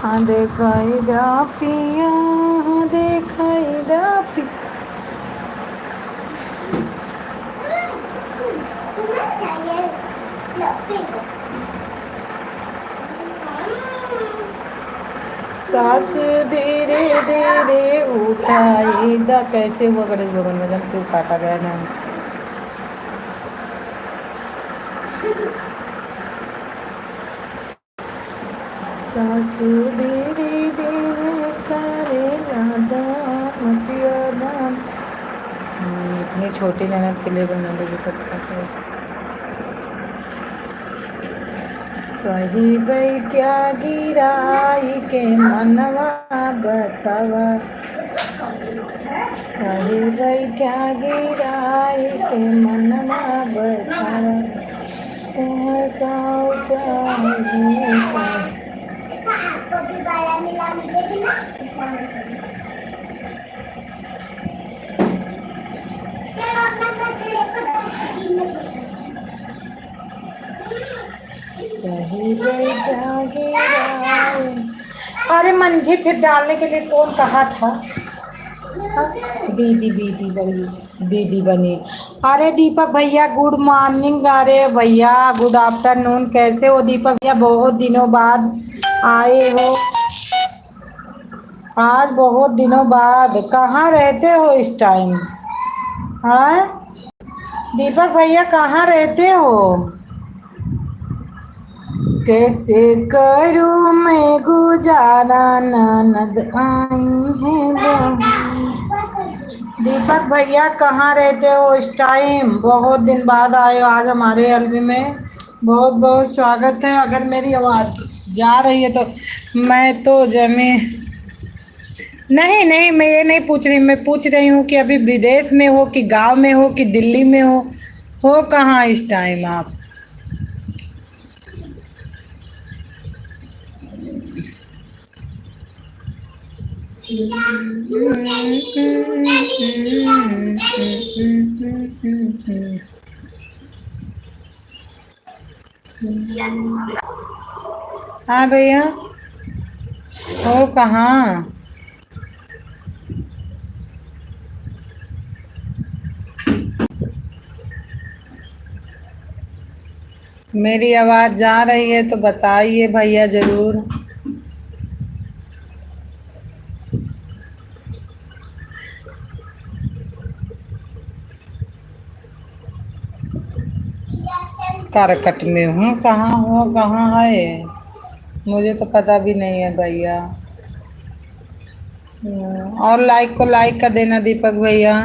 हाँ देखाई दा पिया, हाँ देखाई दा पिया। सासु धीरे धीरे उठाई दा। कैसे हुआ गणेश भगवान का जन्म, क्यों काटा गया नाम? सासु धीरे धीरे करे लादा मटिया नाम। इतनी छोटी ननद के लिए बना लोग करता है। कही भाई क्या गिराई के मनवा बतावा। कही भाई क्या गिराई के मनवा बतावा। तुम्हें गाँव जाने का। कही भाई क्या गिराई। अरे मंझे फिर डालने के लिए कौन कहा था? दीदी दीदी बनी, दीदी बनी। अरे दीपक भैया गुड मॉर्निंग। अरे भैया गुड आफ्टरनून। कैसे हो दीपक भैया? बहुत दिनों बाद आए हो। आज बहुत दिनों बाद कहाँ रहते हो इस टाइम? हाँ दीपक भैया कहाँ रहते हो? कैसे करूँ मैं गुजारा, ननद आई है बहू। दीपक भैया कहाँ रहते हो इस टाइम? बहुत दिन बाद आए हो आज हमारे एलबी में। बहुत बहुत स्वागत है। अगर मेरी आवाज़ जा रही है तो मैं तो जमी। नहीं नहीं, मैं ये नहीं पूछ रही। मैं पूछ रही हूँ कि अभी विदेश में हो कि गांव में हो कि दिल्ली में हो कहाँ इस टाइम आप? हाँ भैया, हो कहाँ? मेरी आवाज़ जा रही है तो बताइए भैया ज़रूर। करकट में हूँ। कहाँ हो कहाँ है मुझे तो पता भी नहीं है भैया। और लाइक को लाइक कर देना दीपक भैया।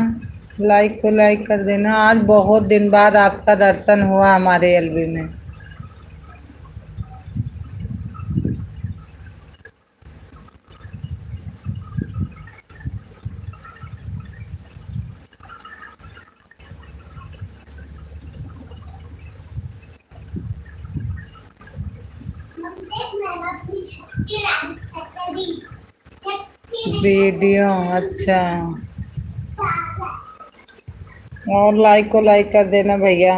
लाइक को लाइक कर देना। आज बहुत दिन बाद आपका दर्शन हुआ हमारे एलबी में। वीडियो अच्छा। और लाइक को लाइक कर देना भैया।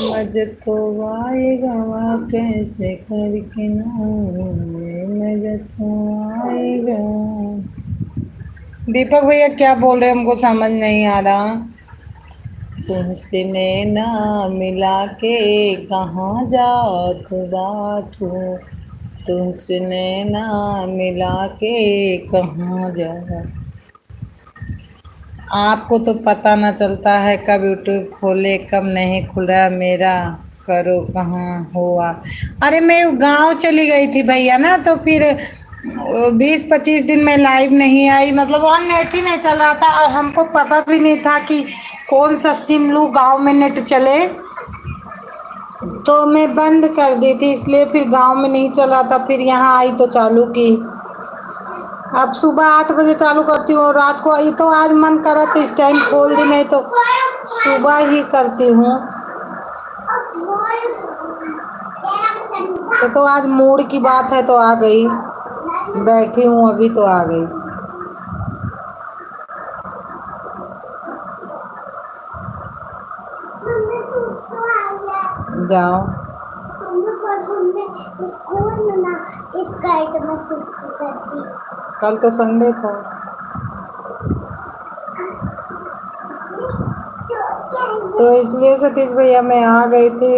मजे तो आएगा कैसे करके ना, मजे तो आएगा। दीपक भैया क्या बोल रहे हैं हमको समझ नहीं आ रहा। तुमसे नैना मिला के कहाँ जात बात हो। तुमसे नैना मिला के कहाँ जा। आपको तो पता ना चलता है कब यूट्यूब खोले कब नहीं खुला मेरा। करो कहाँ हो आप? अरे मैं गांव चली गई थी भैया ना, तो फिर 20-25 दिन में लाइव नहीं आई। मतलब वहाँ नेट ही नहीं चल रहा था और हमको पता भी नहीं था कि कौन सा सिम लूँ गांव में नेट चले। तो मैं बंद कर दी थी, इसलिए फिर गांव में नहीं चला था। फिर यहाँ आई तो चालू की। अब सुबह 8 बजे चालू करती हूँ और रात को। ये तो आज मन करा तो इस टाइम खोल दी, नहीं तो सुबह ही करती हूँ। तो आज मूड की बात है तो आ गई। बैठी हूँ अभी तो आ गई। जाओ। हमने स्कूल में ना स्कर्ट में सिर्फ करती। कल तो संडे था। तो इसलिए सतीश भैया मैं आ गई थी।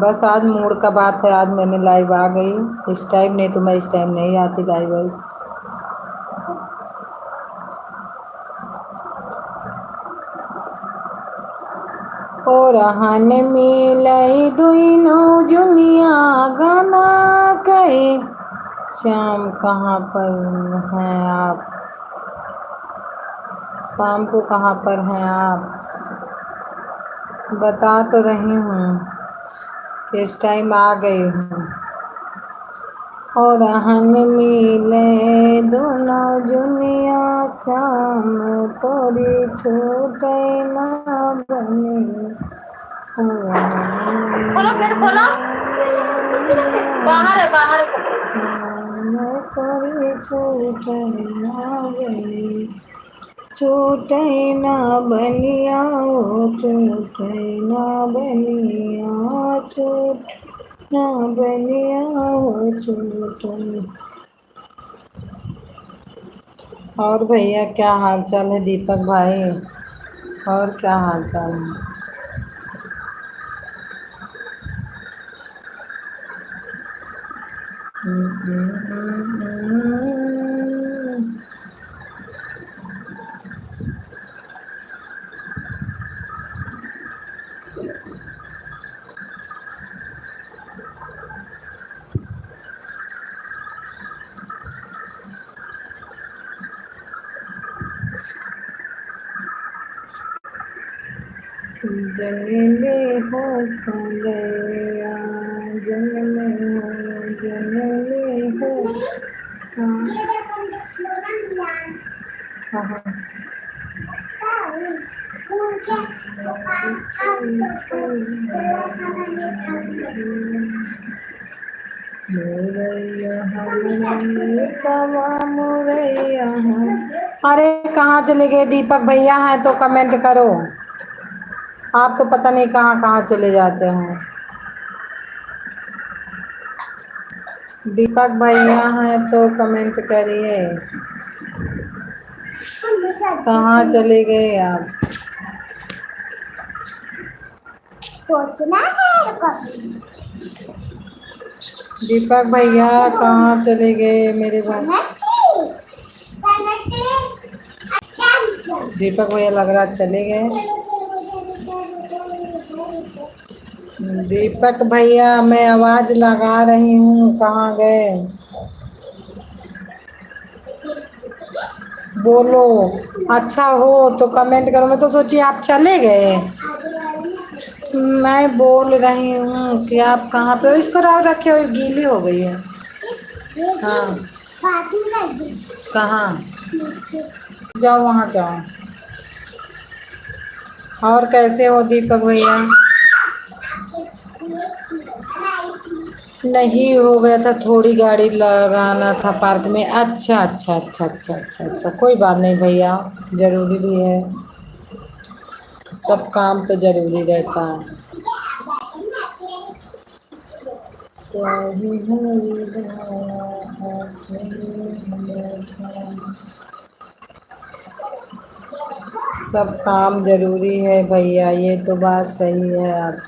बस आज मूड का बात है, आज मैंने लाइव आ गई इस टाइम, नहीं तो मैं इस टाइम नहीं आती लाइव आई। और हन मिलई दुनो जुनिया गाना कहे, शाम कहाँ पर हैं आप, शाम को कहाँ पर हैं आप। बता तो रही हूँ कि इस टाइम आ गई हूँ। और हन मिले दोनों जुनिया, शाम तोरी छूटे ना बनी। खोलो गेट खोलो, बाहर है बाहर है। तोरी छूटे ना बनी, छूटे ना बनिया ओ छूटे ना बनिया, छूट ना बनिया ओ छूटे। और भैया क्या हाल चाल है दीपक भाई, और क्या हाल चाल है। जंगले हो गया, जंगले हो, जंगले हो। हाँ अरे कहाँ चले गए दीपक भैया हैं तो कमेंट करो। आप तो पता नहीं कहाँ कहाँ चले जाते हैं। दीपक भैया हैं तो कमेंट करिए, कहाँ चले गए आप। सोचना है दीपक भैया कहाँ चले गए मेरे भाई। दीपक भैया लग रहा चले गए। दीपक भैया मैं आवाज लगा रही हूँ, कहाँ गए बोलो। अच्छा हो तो कमेंट करो, मैं तो सोची आप चले गए। मैं बोल रही हूँ कि आप कहाँ पे हो, इसको रखे हो, गीली हो गई है। हाँ कहाँ, जाओ वहाँ जाओ। और कैसे हो दीपक भैया। नहीं हो गया था, थोड़ी गाड़ी लगाना था पार्क में। अच्छा अच्छा अच्छा अच्छा अच्छा अच्छा, कोई बात नहीं भैया, जरूरी भी है, सब काम तो जरूरी रहता है। सब काम जरूरी है भैया, ये तो बात सही है आप।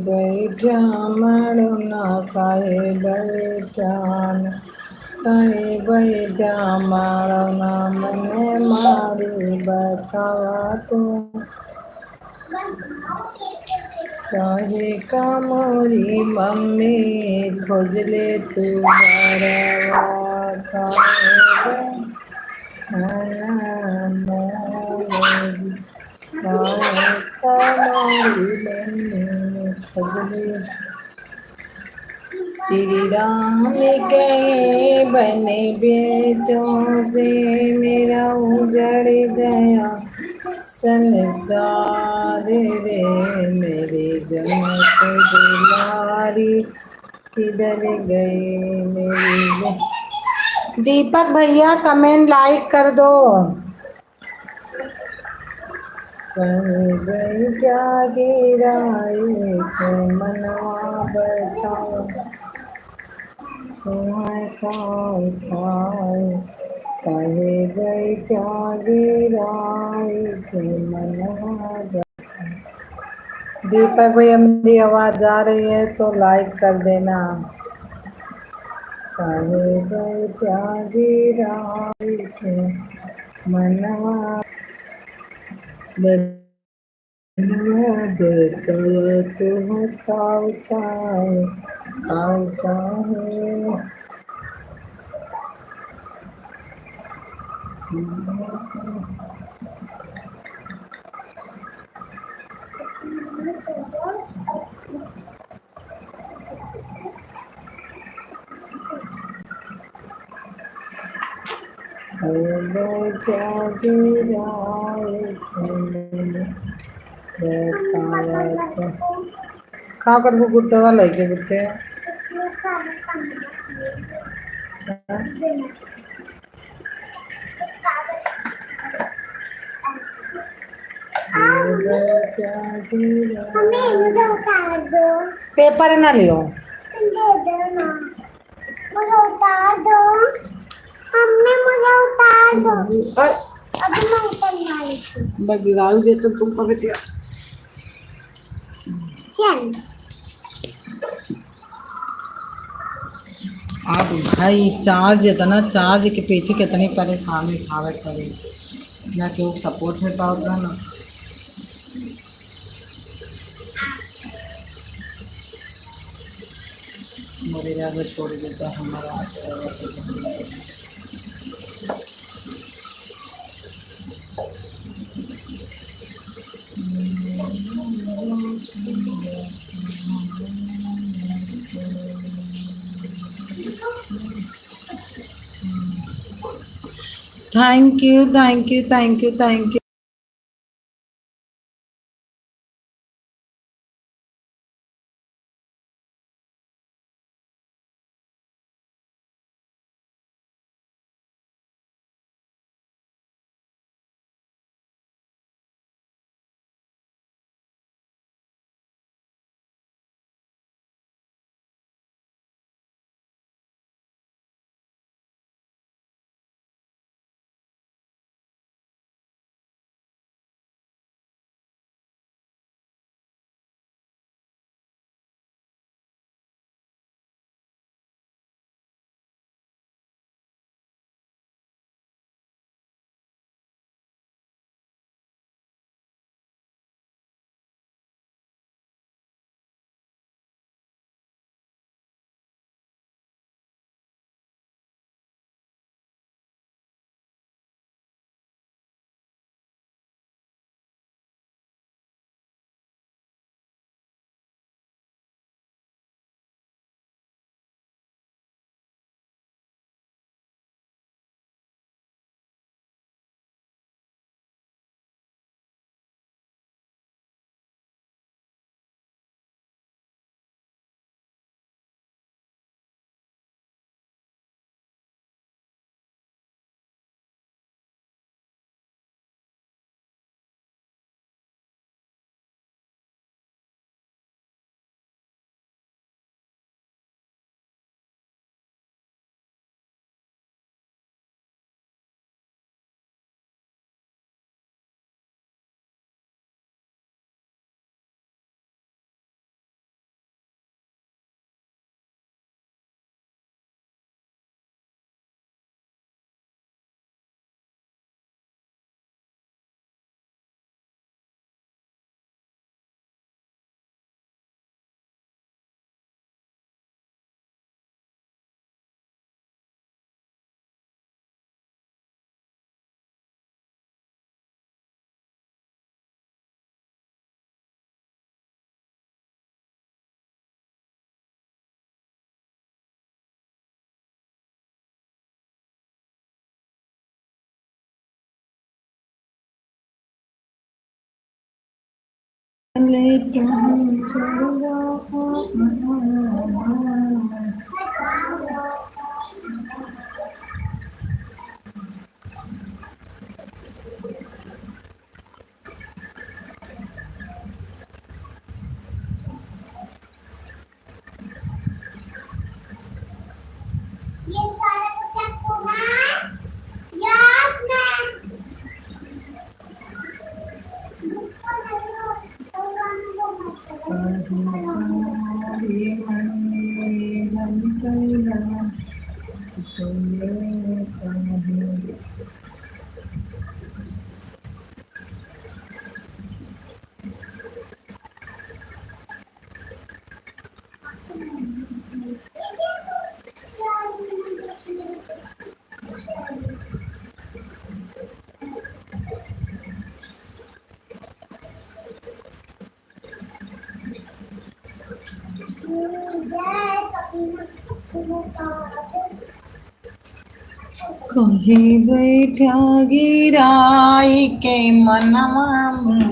बैठा मरुना काहे बैठान, काहे बैठा मरुना मने मारी बतावा तू। काहे का मोरी मम्मी खोजले तू बारवा काहे खाना मोरी काहे का मोरी मम्मी खोजले श्री राम कहे बने बेचों से मेरा उजड़ गया संसार रे मेरे जनक दुलारी किधर गए मेरी दीपक भैया कमेंट लाइक कर दो कहीं गई क्या गिराए तो मनवा बताओ तुम्हें कौन खाए कहे गई क्या गिराए तो मनवा दीपक भैया मेरी आवाज आ रही है तो लाइक कर देना कहे गए क्या गिराए तो मनवा मनवा बताओ तुम्हें खाओ चाहे खाओ चाहे क्या गिराए तुमने बताया तो खा कर वो गुड्डे वाला है क्या गुड्डे क्या मम्मी गिराए मुझे उतार दो पेपर ना लियो दे दो ना मुझे उतार दो मम्मी मुझे उतार दो और अभी मैं उतरने वाली थी मैं गिराऊंगी तो तुम कभी दिया चल आप भाई चार्ज इतना चार्ज के पीछे कितनी परेशानी उठावे करे ना क्यों सपोर्ट में पाओगे ना मेरे ज्यादा छोड़ देता हमारा thank you thank you thank you thank you लेता हूँ चलो। ये सारा कुछ आपको ना याद नहीं इसको नहीं हो तो गाना वो मत कहीं बैठा गिराई के मनवा में।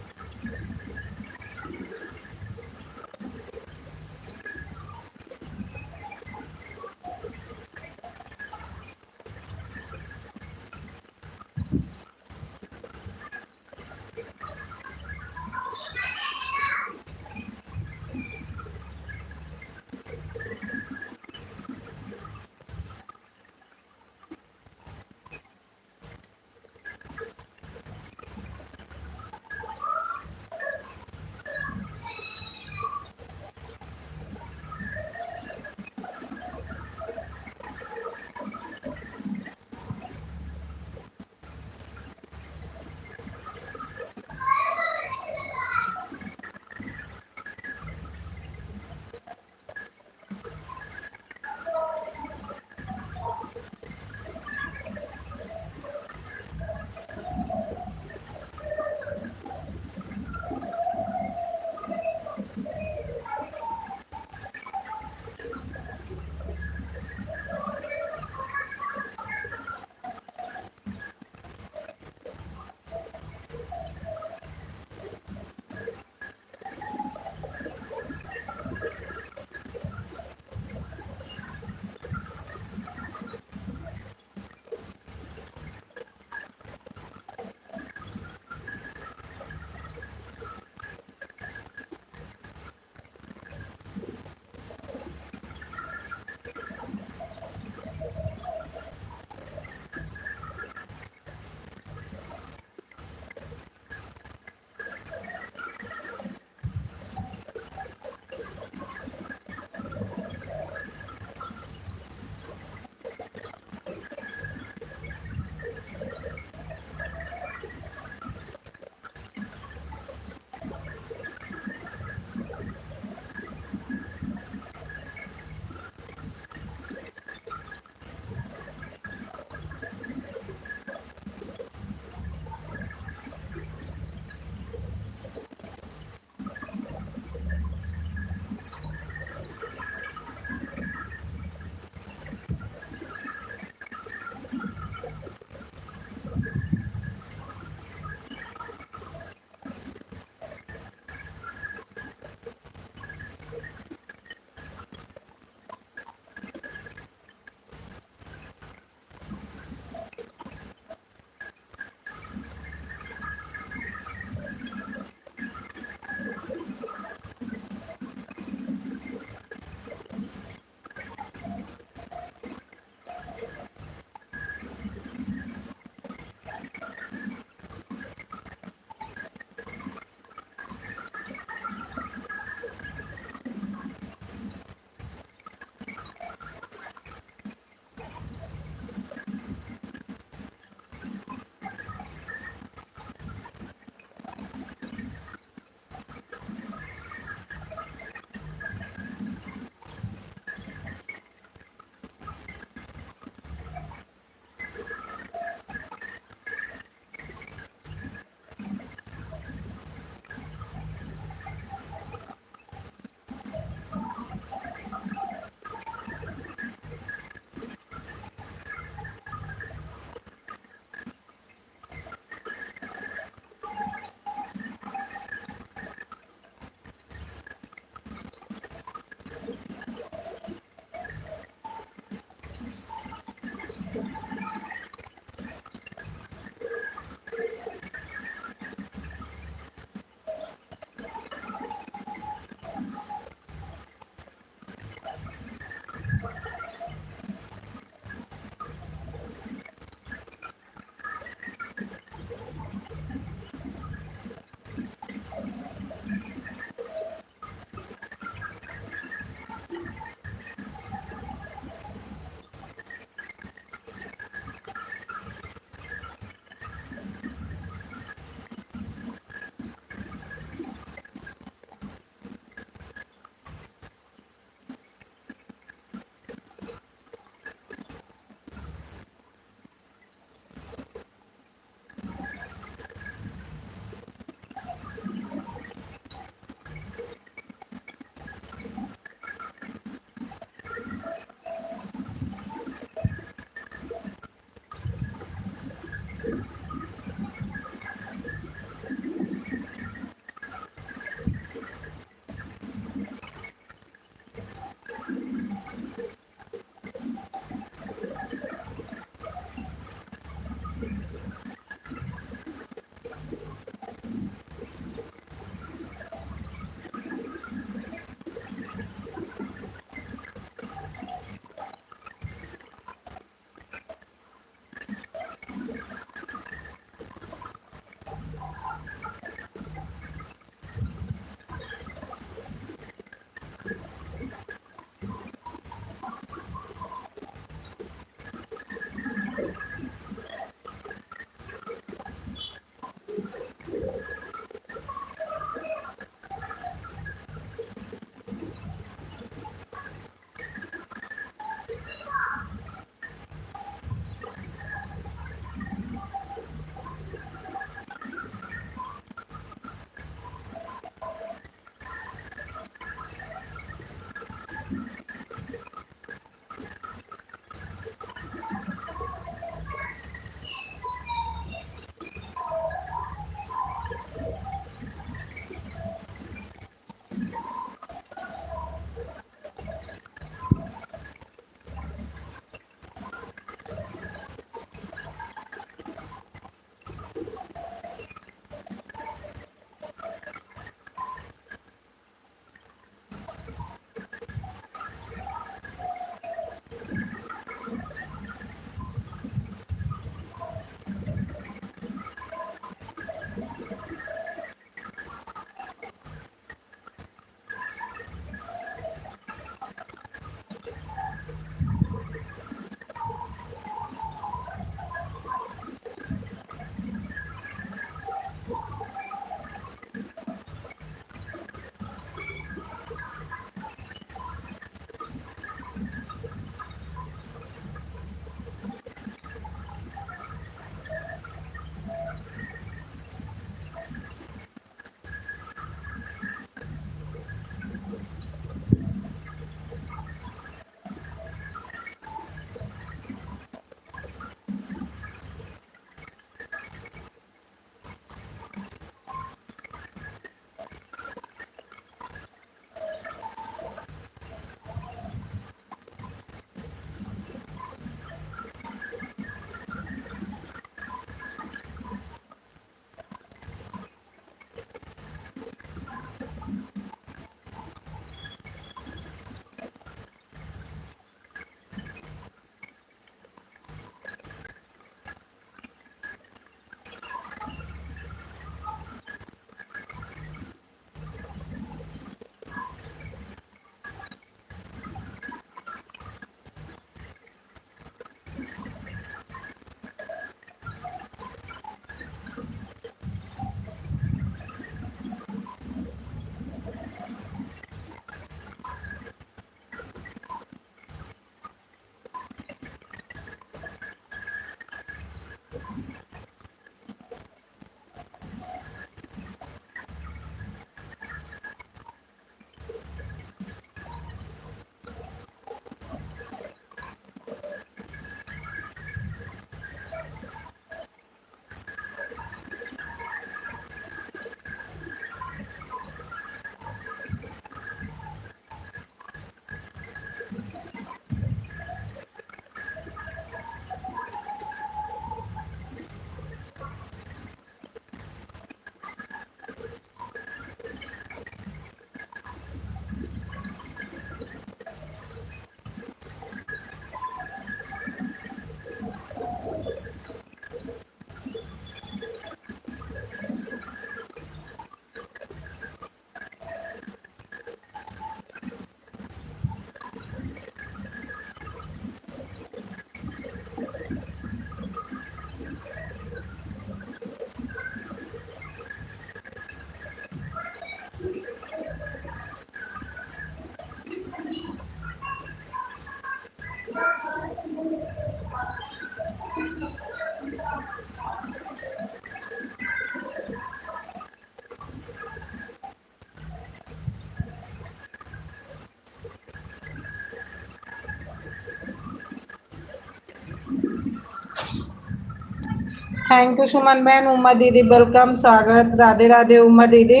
थैंक यू सुमन बहन, उमा दीदी वेलकम, स्वागत, राधे राधे उमा दीदी।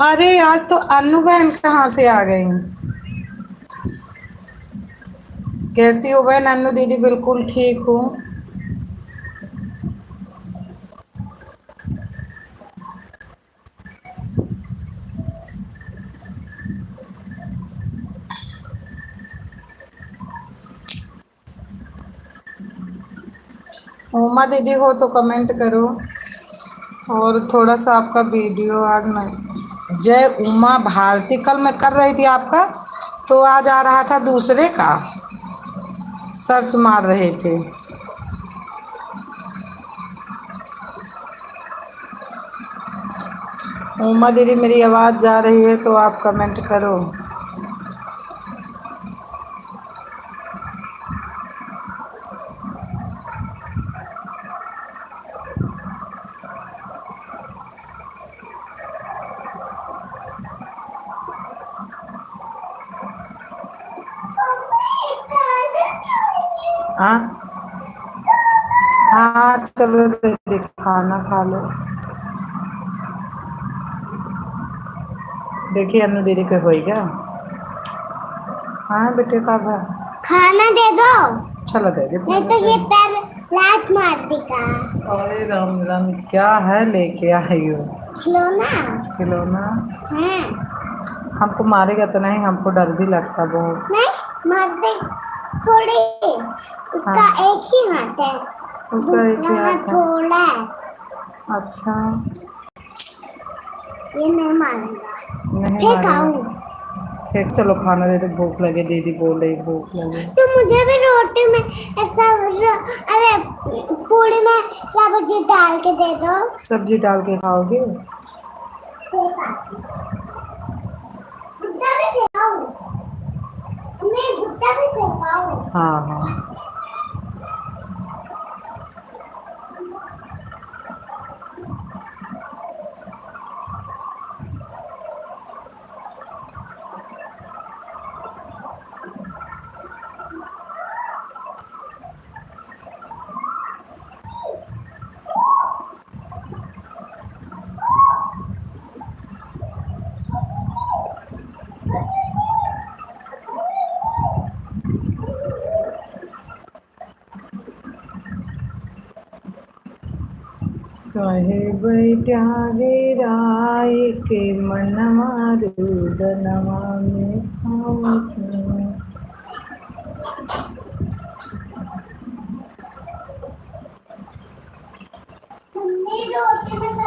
अरे आज तो अनु बहन कहाँ से आ गई? कैसी हो बहन अनु दीदी? बिल्कुल ठीक हूँ। उमा दीदी हो तो कमेंट करो। और थोड़ा सा आपका वीडियो आज मैं जय उमा भारती कल मैं कर रही थी आपका, तो आज आ रहा था दूसरे का, सर्च मार रहे थे। उमा दीदी मेरी आवाज़ जा रही है तो आप कमेंट करो। हाँ हाँ चलो दीदी खाना खा लो। देखिए अनु दीदी के होई क्या? हाँ बेटे का घर खाना दे दो, चलो दे दे। नहीं तो ये पैर लात मार देगा। अरे राम राम, क्या है लेके आई हो? खिलौना। खिलौना? हाँ। हमको मारेगा तो नहीं? हमको डर भी लगता बहुत। नहीं मार दे थोड़ी, उसका हाँ। एक ही हाथ है, उसका एक ही दूसरा हाथ है। थोड़ा है, अच्छा ये नहीं मारेगा। नहीं फेंकाऊं? मारेगा। ठीक चलो खाना दे दो, भूख लगे, दीदी बोल रही भूख लगे। तो मुझे भी रोटी में ऐसा अरे पूरी में सब्जी डाल के दे दो। सब्जी डाल के खाओगे? भुट्टा भी फेंकाऊं? मैं भुट्टा भी फेंकाऊं? हाँ हाँ। कहे बैठागे राय के मनवा रुदनवा में खाओ क्यों?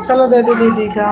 चलो दे दो दीदी का।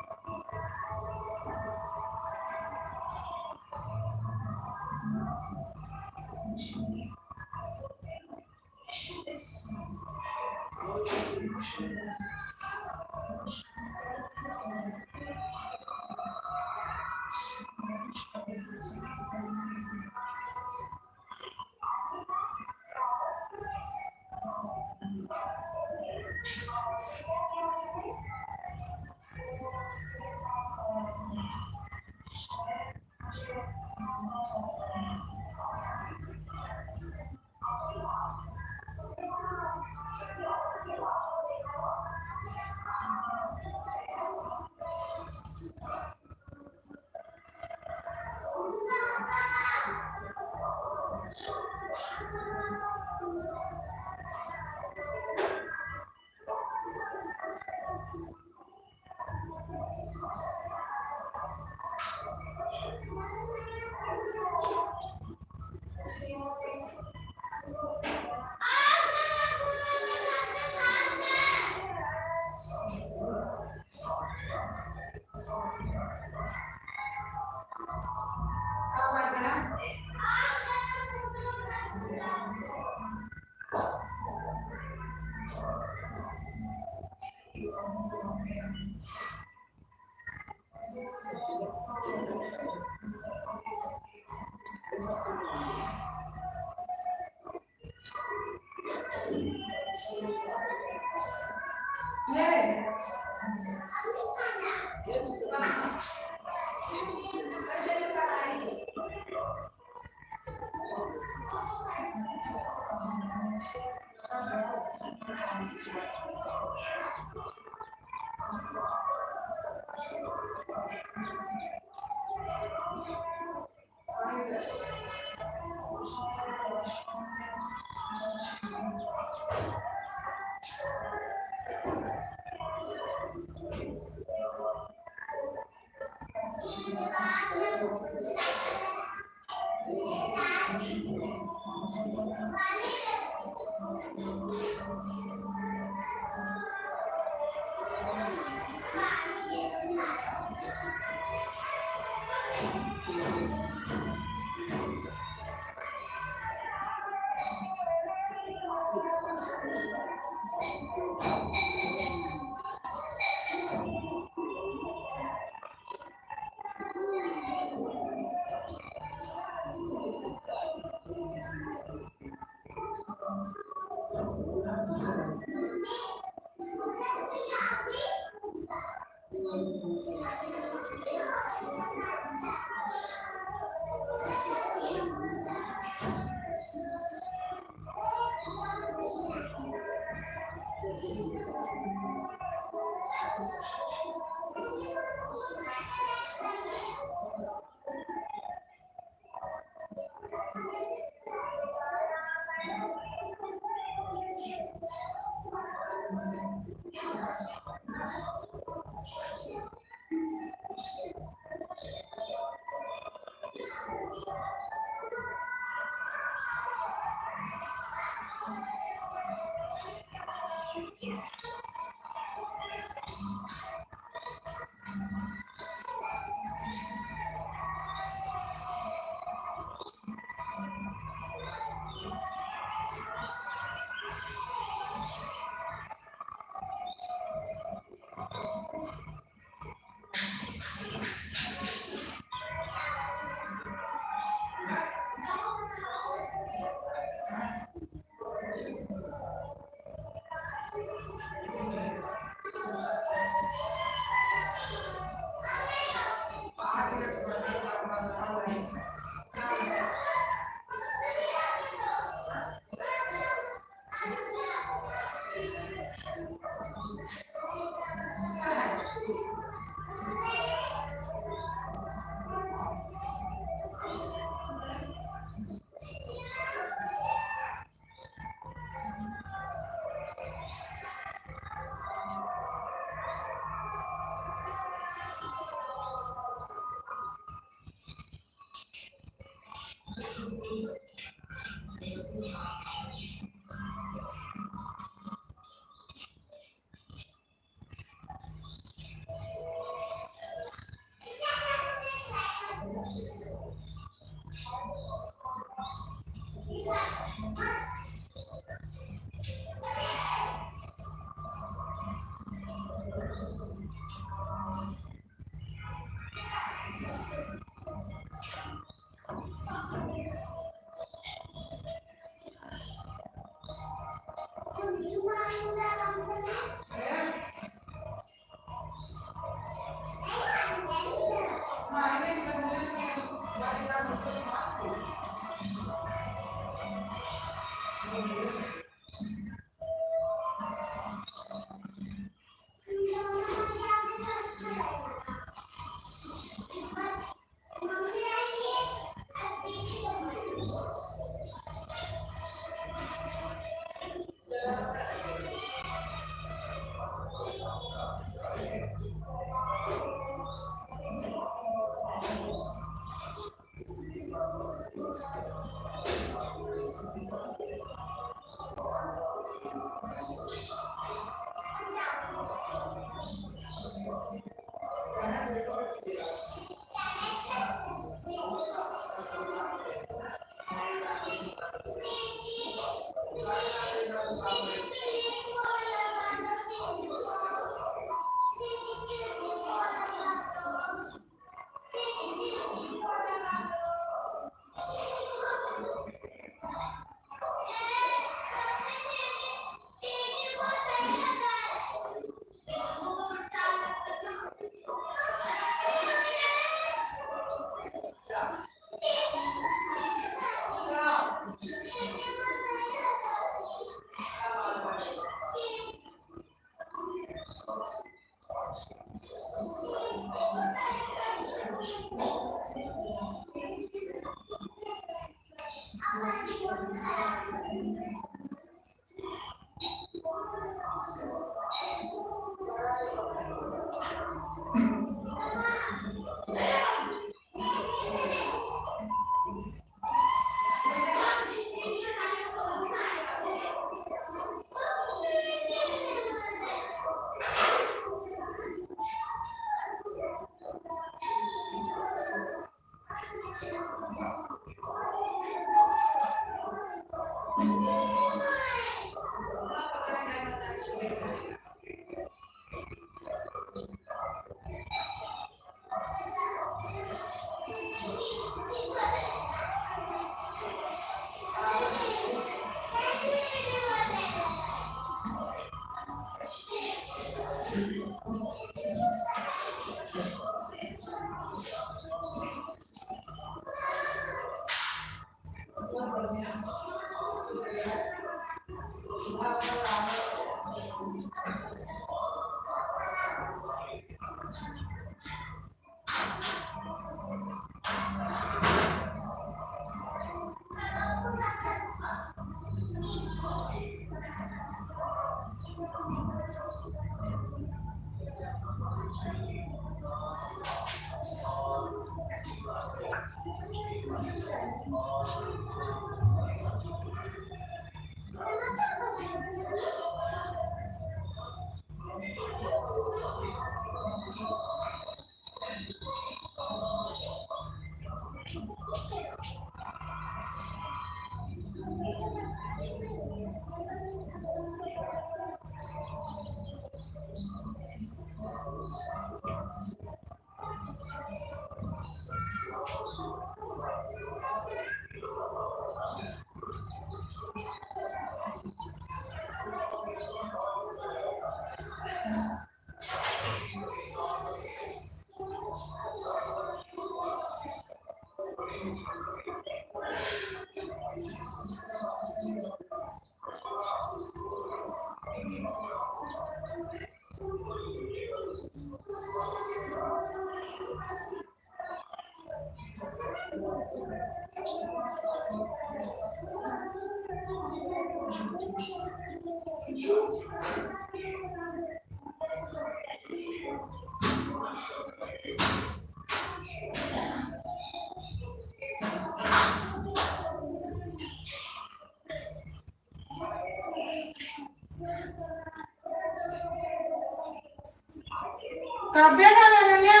काव्य का अनन्या,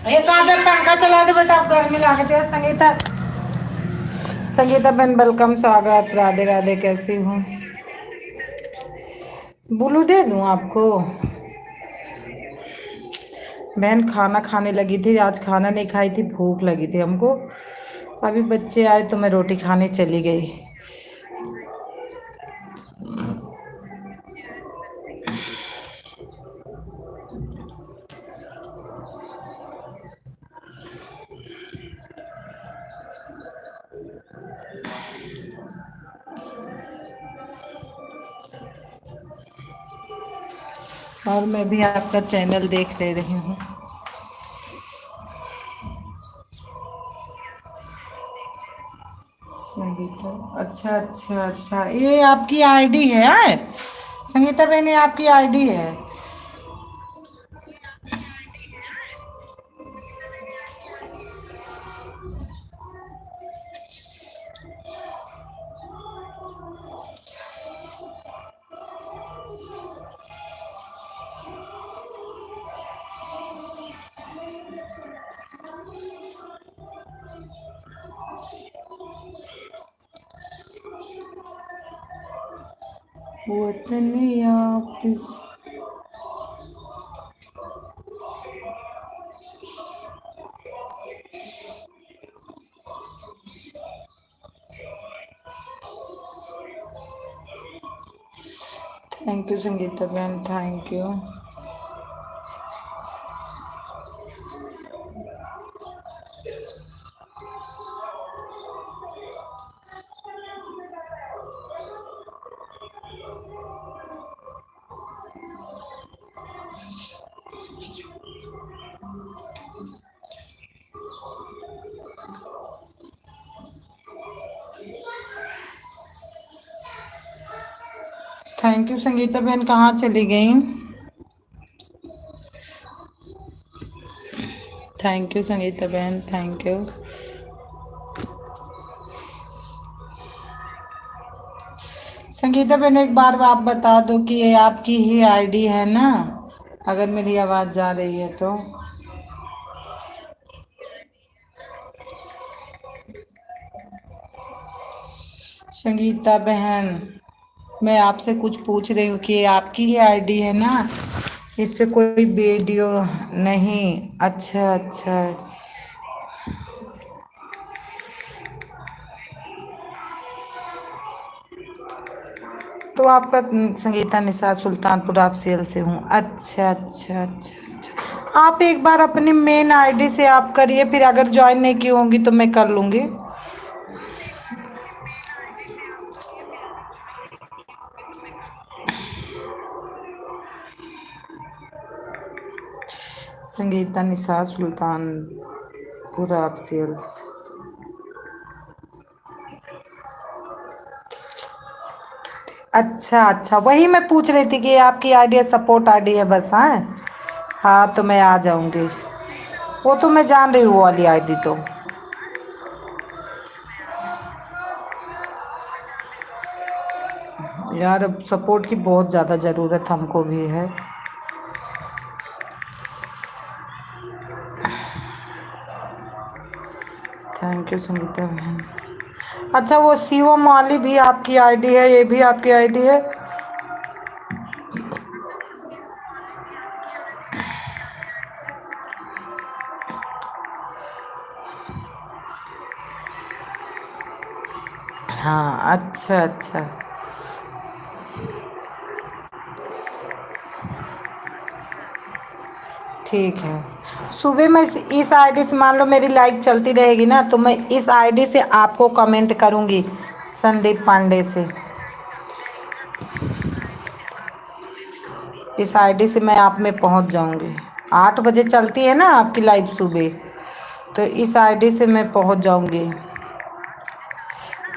ये काव्य पंखा चला दे बेटा, आप गर्मी लागत है। संगीता, संगीता बहन वेलकम, स्वागत, राधे राधे, कैसी हूँ? बुलू दे दूँ आपको? बहन खाना खाने लगी थी, आज खाना नहीं खाई थी, भूख लगी थी हमको। अभी बच्चे आए तो मैं रोटी खाने चली गई। और मैं भी आपका चैनल देख ले रही हूँ। संगीता, अच्छा अच्छा अच्छा, ये आपकी आईडी है? संगीता बहन, ये आपकी आईडी है? वतन आप। थैंक यू संगीता बहन, thank you. Thank you Sangeeta बहन, कहाँ चली गई? थैंक यू संगीता बहन, थैंक यू। संगीता बहन, एक बार आप बता दो कि ये आपकी ही आईडी है ना, अगर मेरी आवाज़ जा रही है तो। संगीता बहन, मैं आपसे कुछ पूछ रही हूँ कि ये आपकी ही आईडी है ना, इस पे कोई वीडियो नहीं? अच्छा अच्छा, तो आपका संगीता निसार सुल्तानपुर, आप सेल से हूँ। अच्छा अच्छा अच्छा अच्छा, आप एक बार अपनी मेन आईडी से आप करिए, फिर अगर ज्वाइन नहीं की होंगी तो मैं कर लूँगी। संगीता निसार सुल्तानपुर, आप सेल्स। अच्छा अच्छा, वही मैं पूछ रही थी कि आपकी आईडी है, सपोर्ट आईडी है बस। हाँ हाँ, तो मैं आ जाऊंगी। वो तो मैं जान रही हूँ वो वाली आईडी तो। यार अब सपोर्ट की बहुत ज़्यादा ज़रूरत हमको भी है। थैंक यू संगीता बहन। अच्छा, वो शिवम वाली भी आपकी आईडी है, ये भी आपकी आईडी है? हाँ, अच्छा अच्छा। ठीक है। सुबह मैं इस आईडी से, मान लो मेरी लाइव चलती रहेगी ना, तो मैं इस आईडी से आपको कमेंट करूँगी, संदीप पांडे से। इस आईडी से मैं आप में पहुंच जाऊंगी। 8 बजे चलती है ना आपकी लाइव सुबह, तो इस आईडी से मैं पहुंच जाऊंगी।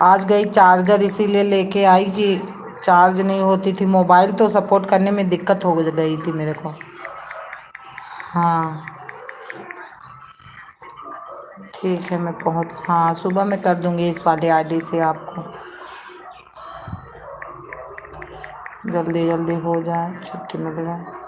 आज गई चार्जर इसीलिए लेके आई कि चार्ज नहीं होती थी मोबाइल, तो सपोर्ट करने में दिक्कत हो गई थी मेरे को। हाँ ठीक है, मैं पहुंच, हाँ सुबह मैं कर दूंगी इस वाले आईडी से आपको। जल्दी जल्दी हो जाए, छुट्टी मिल जाए।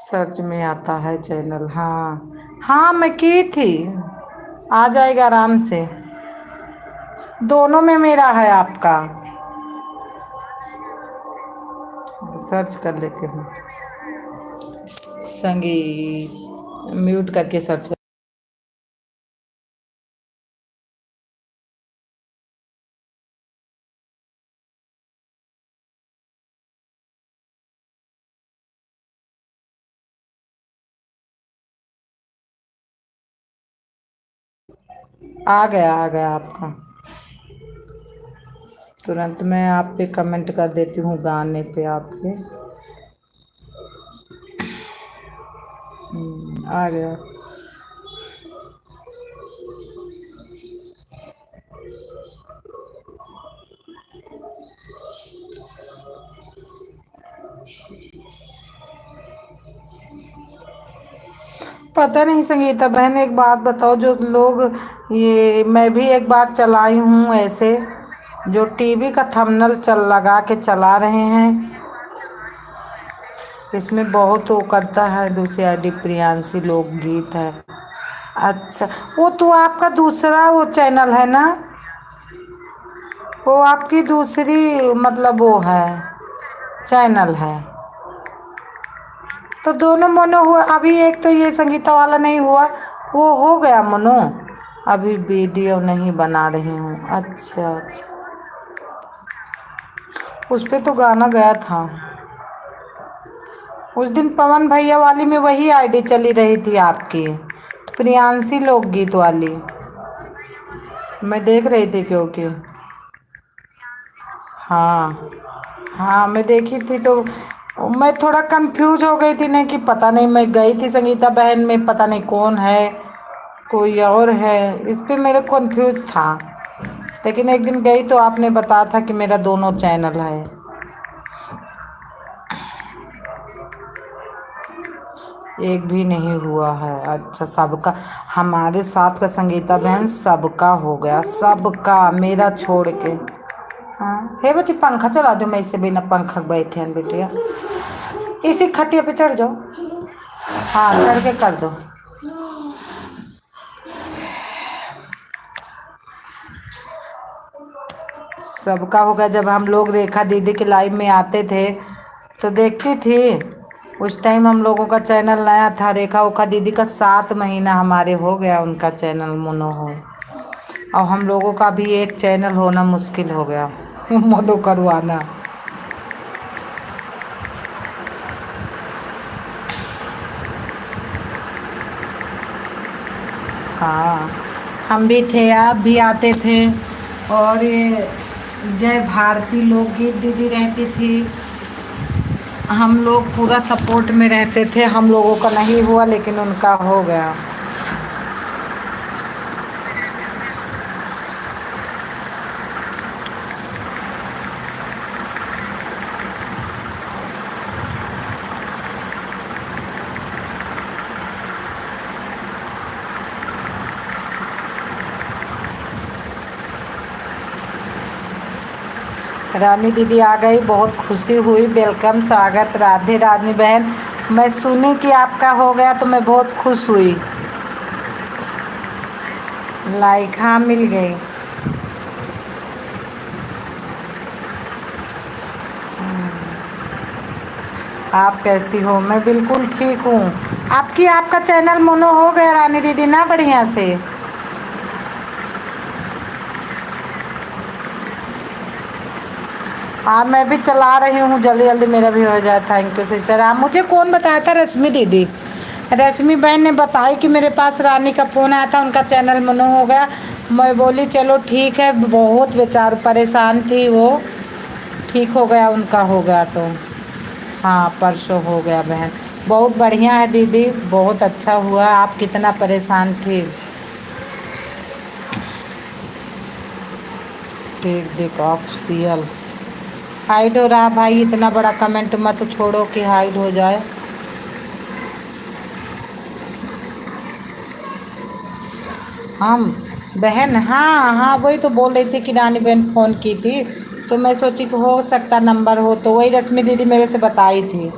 सर्च में आता है चैनल, हाँ हाँ मैं की थी। आ जाएगा आराम से। दोनों में मेरा है आपका। सर्च कर लेती हूँ। संगीत म्यूट करके सर्च कर। आ गया आपका। तुरंत मैं आप पे कमेंट कर देती हूँ गाने पे आपके। आ गया। पता नहीं संगीता बहन, एक बात बताओ, जो लोग, ये मैं भी एक बार चलाई हूँ ऐसे, जो टीवी का थंबनेल चल लगा के चला रहे हैं, इसमें बहुत वो करता है। दूसरी आईडी प्रियांशी लोकगीत है। अच्छा, वो तो आपका दूसरा वो चैनल है ना? वो आपकी दूसरी, मतलब वो है, चैनल है। तो दोनों मोनो हुआ अभी, एक तो ये संगीता वाला नहीं हुआ, वो हो गया मोनो। अभी वीडियो नहीं बना रही हूँ। अच्छा अच्छा, उस पे तो गाना गया था उस दिन पवन भैया वाली में, वही आईडी चली रही थी आपकी, प्रियांशी लोकगीत वाली। मैं देख रही थी क्योंकि, हाँ हाँ मैं देखी थी, तो मैं थोड़ा कंफ्यूज हो गई थी ना, कि पता नहीं, मैं गई थी संगीता बहन में, पता नहीं कौन है, कोई और है, इस पे मेरे कंफ्यूज था। लेकिन एक दिन गई तो आपने बताया था कि मेरा दोनों चैनल है। एक भी नहीं हुआ है? अच्छा, सबका, हमारे साथ का संगीता बहन सबका हो गया, सबका, मेरा छोड़ के। हाँ हे बच्ची, पंखा चला दो, मैं इससे बिना पंखा बैठे हैं बेटिया। इसी खटिया पे चढ़ जाओ। हाँ चढ़ के कर दो। सबका हो गया। जब हम लोग रेखा दीदी के लाइव में आते थे तो देखती थी, उस टाइम हम लोगों का चैनल नया था। रेखा उखा दीदी का 7 महीना हमारे हो गया उनका चैनल मोनो हो, और हम लोगों का भी एक चैनल होना मुश्किल हो गया। मोनो करवाना। हाँ, हम भी थे, आप भी आते थे। और ये जय भारती लोकगीत दीदी रहती थी, हम लोग पूरा सपोर्ट में रहते थे। हम लोगों का नहीं हुआ लेकिन उनका हो गया। रानी दीदी आ गई, बहुत खुशी हुई। वेलकम, स्वागत, राधे रानी बहन। मैं सुनी कि आपका हो गया तो मैं बहुत खुश हुई। लाइक, हाँ मिल गई। आप कैसी हो? मैं बिल्कुल ठीक हूँ। आपका चैनल मोनो हो गया रानी दीदी ना बढ़िया से। हाँ, मैं भी चला रही हूँ, जल्दी जल्दी मेरा भी हो जाए। Thank you sister. आप मुझे कौन बताया था? रश्मि दीदी, रश्मि बहन ने बताई कि मेरे पास रानी का फ़ोन आया था, उनका चैनल मोनो हो गया। मैं बोली चलो ठीक है, बहुत बेचार परेशान थी वो, ठीक हो गया, उनका हो गया तो। हाँ, परसों हो गया बहन। बहुत बढ़िया है दीदी, बहुत अच्छा हुआ। आप कितना परेशान थी। ठीक देख ऑफिशियल हाइड हो रहा भाई, इतना बड़ा कमेंट मत छोड़ो कि हाइड हो जाए। हम बहन, हाँ हाँ, वही तो बोल रही थी कि रानी बहन फ़ोन की थी, तो मैं सोची कि हो सकता नंबर हो, तो वही रश्मि दीदी मेरे से बताई थी।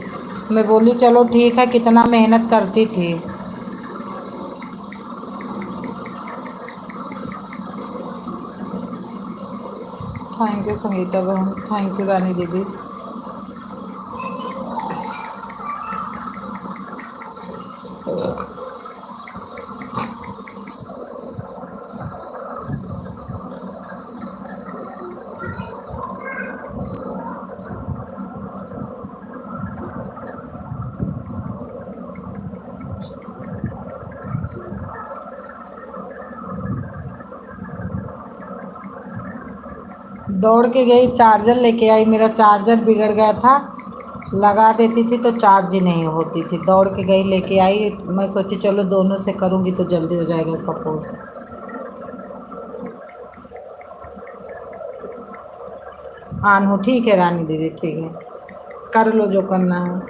मैं बोली चलो ठीक है, कितना मेहनत करती थी। थैंक यू संगीता बहन, थैंक यू रानी दीदी। दौड़ के गई, चार्जर लेके आई, मेरा चार्जर बिगड़ गया था। लगा देती थी तो चार्ज ही नहीं होती थी। दौड़ के गई, लेके आई। मैं सोची चलो दोनों से करूँगी तो जल्दी हो जाएगा सपोर्ट। ऑन हो, ठीक है रानी दीदी, ठीक है, कर लो जो करना है।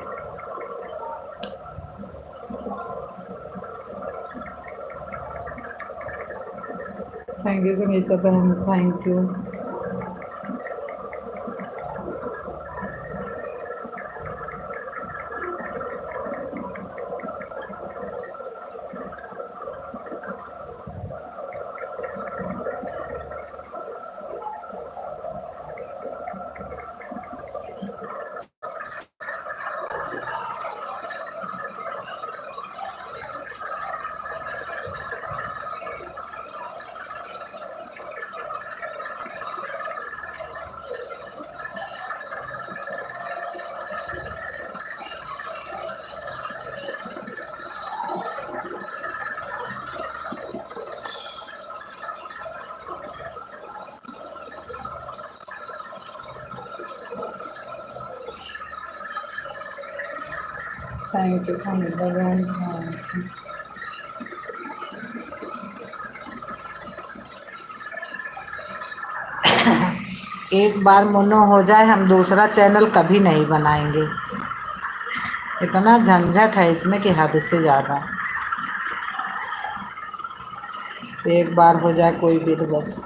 थैंक यू सुनीता बहन, thank you. Thank you Sunita बहन, थैंक यू। एक बार मोनो हो जाए, हम दूसरा चैनल कभी नहीं बनाएंगे। इतना झंझट है इसमें कि हद से ज़्यादा। एक बार हो जाए कोई भी तो बस।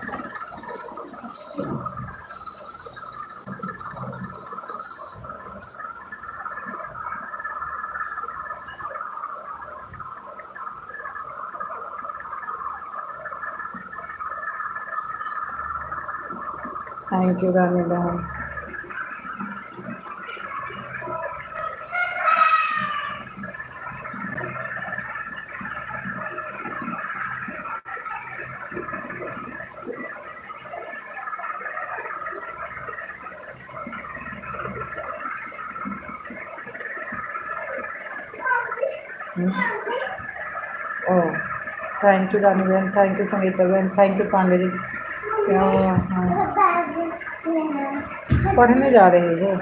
थैंक यू रानी बहन। ओ थैंक यू रानी बहन, थैंक यू संगीता बहन, थैंक यू पांडे जी। क्या हुआ? हाँ, पढ़ने जा रही है।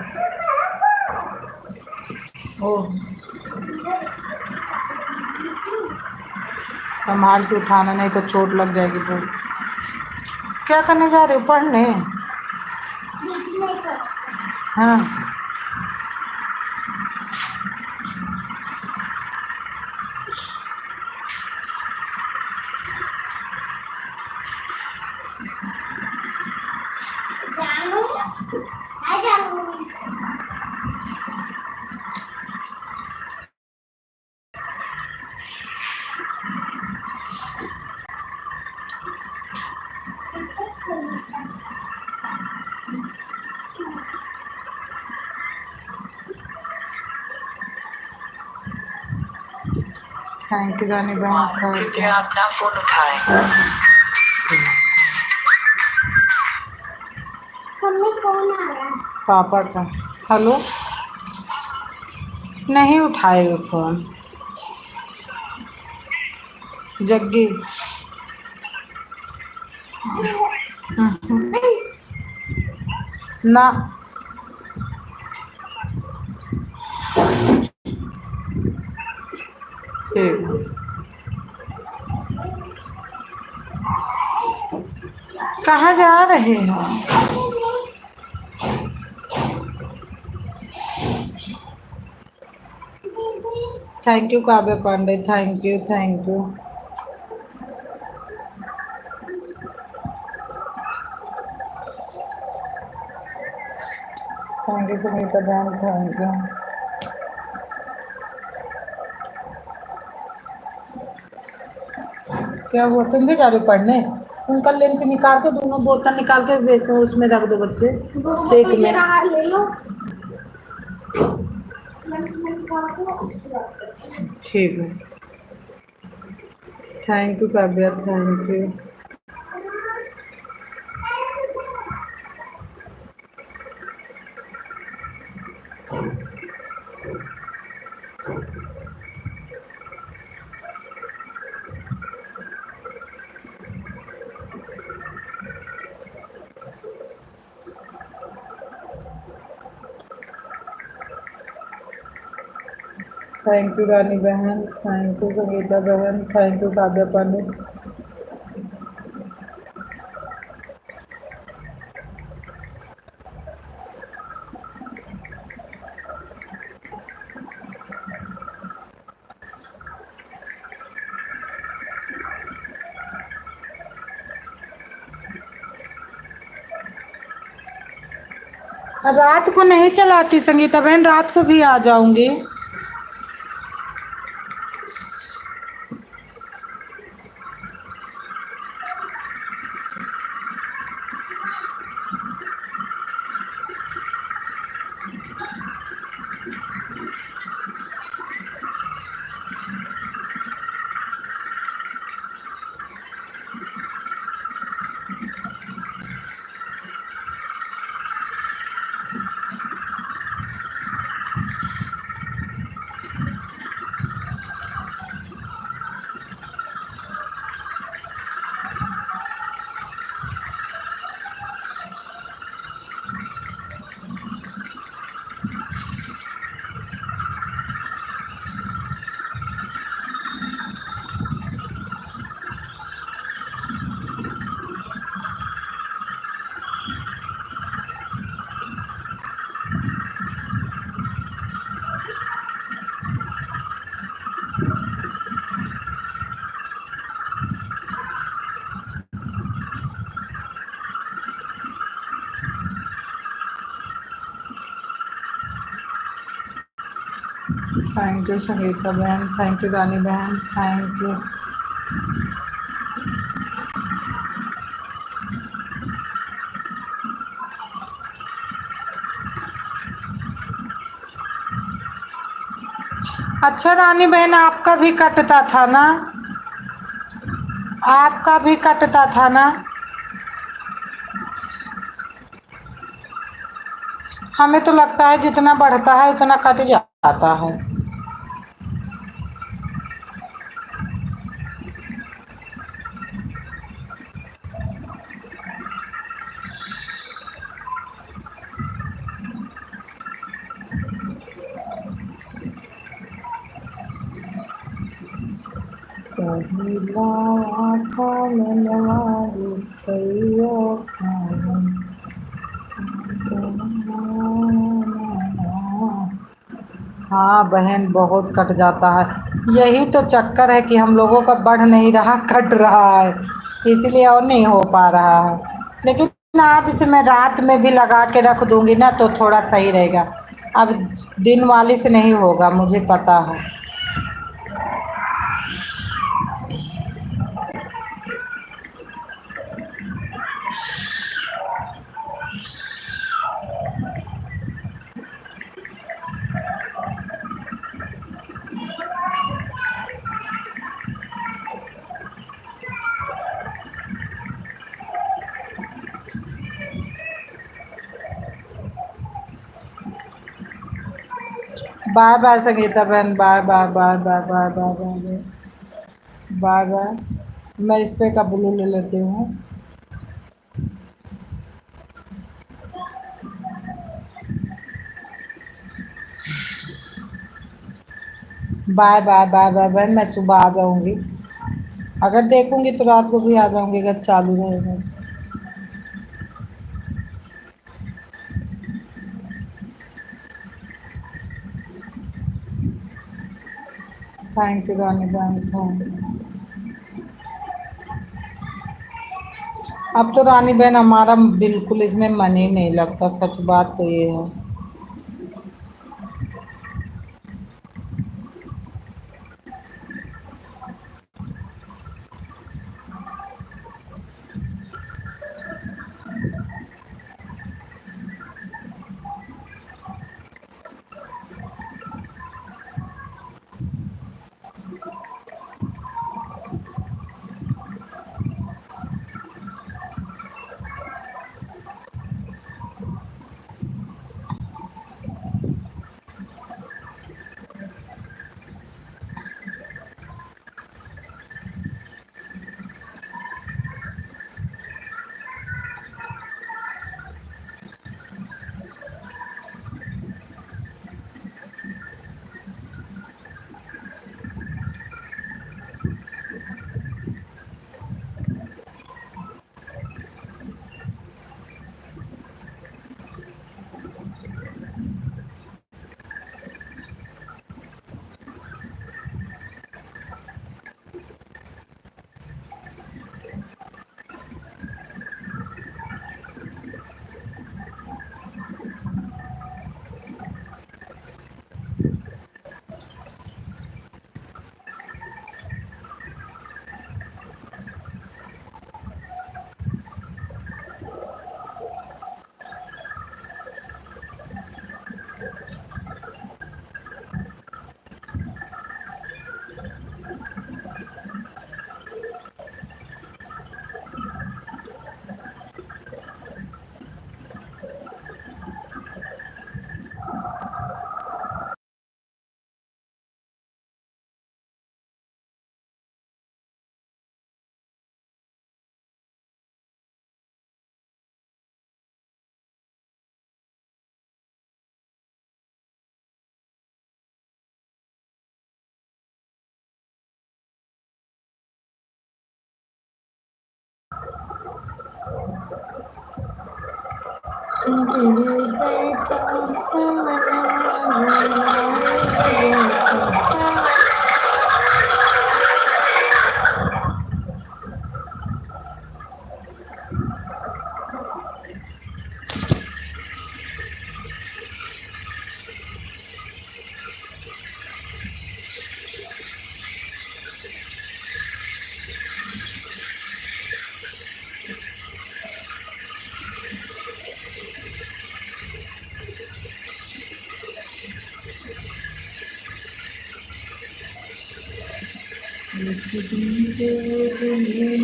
ओ संभाल के उठाना, नहीं तो चोट लग जाएगी बहुत। क्या करने जा रहे हो? पढ़ने? हाँ। थैंक यू रानी बहन। कृपया अपना फोन उठाएं। मम्मी फोन आ रहा है। पापा का। हेलो। नहीं उठाएगा फोन। जग्गी। ना। ठीक है। कहाँ जा रहे हो? Thank you Kavya Pandey, thank you, thank you. Thank you Sunita बहन, थैंक यू। क्या हुआ? तुम भी जा रहे हो पढ़ने? उनका लेंस निकाल के, दोनों बोतल निकाल के वैसे उसमें रख दो बच्चे, सेक में। ले लो। ठीक है। Thank you Kavya, thank you. Thank you Rani बहन, थैंक यू संगीता बहन, थैंक यू काव्या पांडे। रात को नहीं चलाती संगीता बहन, रात को भी आ जाऊंगी। थैंक यू संगीता बहन, थैंक यू रानी बहन, थैंक यू। अच्छा रानी बहन, आपका भी कटता था ना? आपका भी कटता था ना? हमें तो लगता है जितना बढ़ता है उतना कट जाता है। पहिला काननवारी कहियो कानन। हाँ बहन बहुत कट जाता है। यही तो चक्कर है कि हम लोगों का बढ़ नहीं रहा कट रहा है, इसलिए और नहीं हो पा रहा है। लेकिन आज से मैं रात में भी लगा के रख दूंगी ना तो थोड़ा सही रहेगा। अब दिन वाली से नहीं होगा, मुझे पता है। बाय बाय संगीता बहन, bye bye bye bye bye bye bye bye bye. मैं इस पे का ब्लू ले लेती हूँ। बाय बाय बाय बाय बहन, मैं सुबह आ जाऊंगी। अगर देखूंगी तो रात को भी आ जाऊंगी अगर चालू रहेगा। थैंक यू रानी बहन, थैंक यू। अब तो रानी बहन हमारा बिल्कुल इसमें मन ही नहीं लगता, सच बात तो ये है।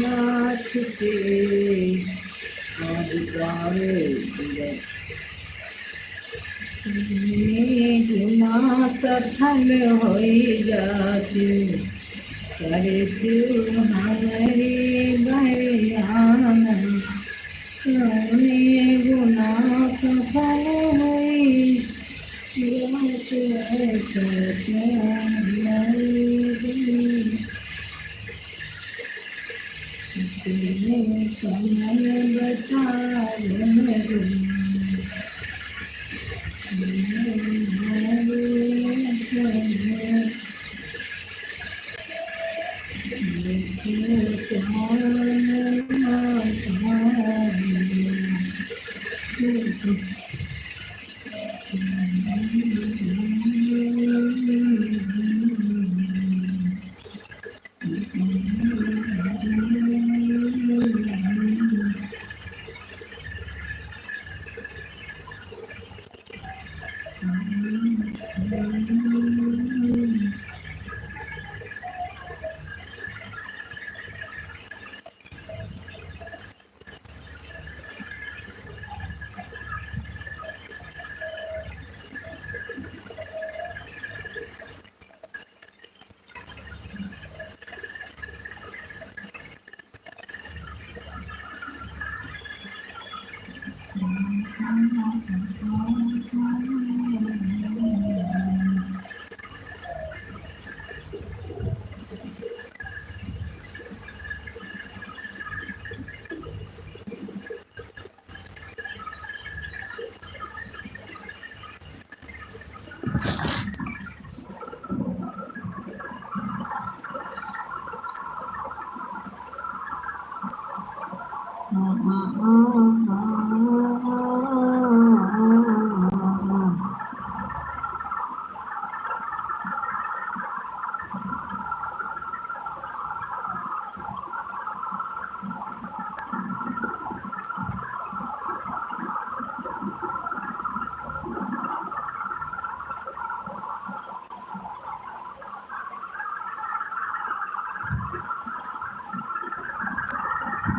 नाथ से आज गावे गुना सफल हो जाती करे तू हमारी बयान सोने गुना सफल हो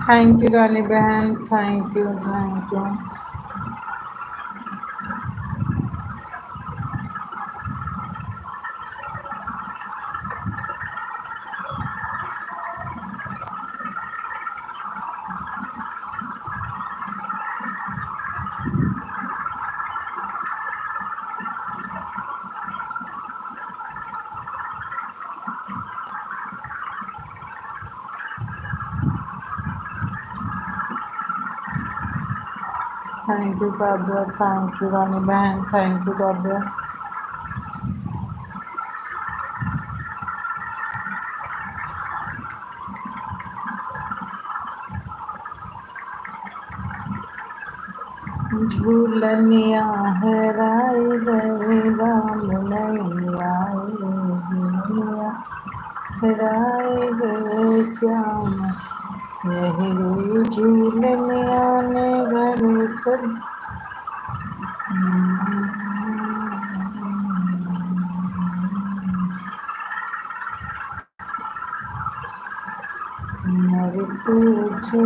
थैंक यू रानी बहन, thank you, thank you. Thank you Kavya, thank you Rani बहन, थैंक यू काव्या। झूलनिया है राय गए राम नैया, झूलनिया है राय गए श्याम, यही झूलनिया ने घर कर मर पूछो।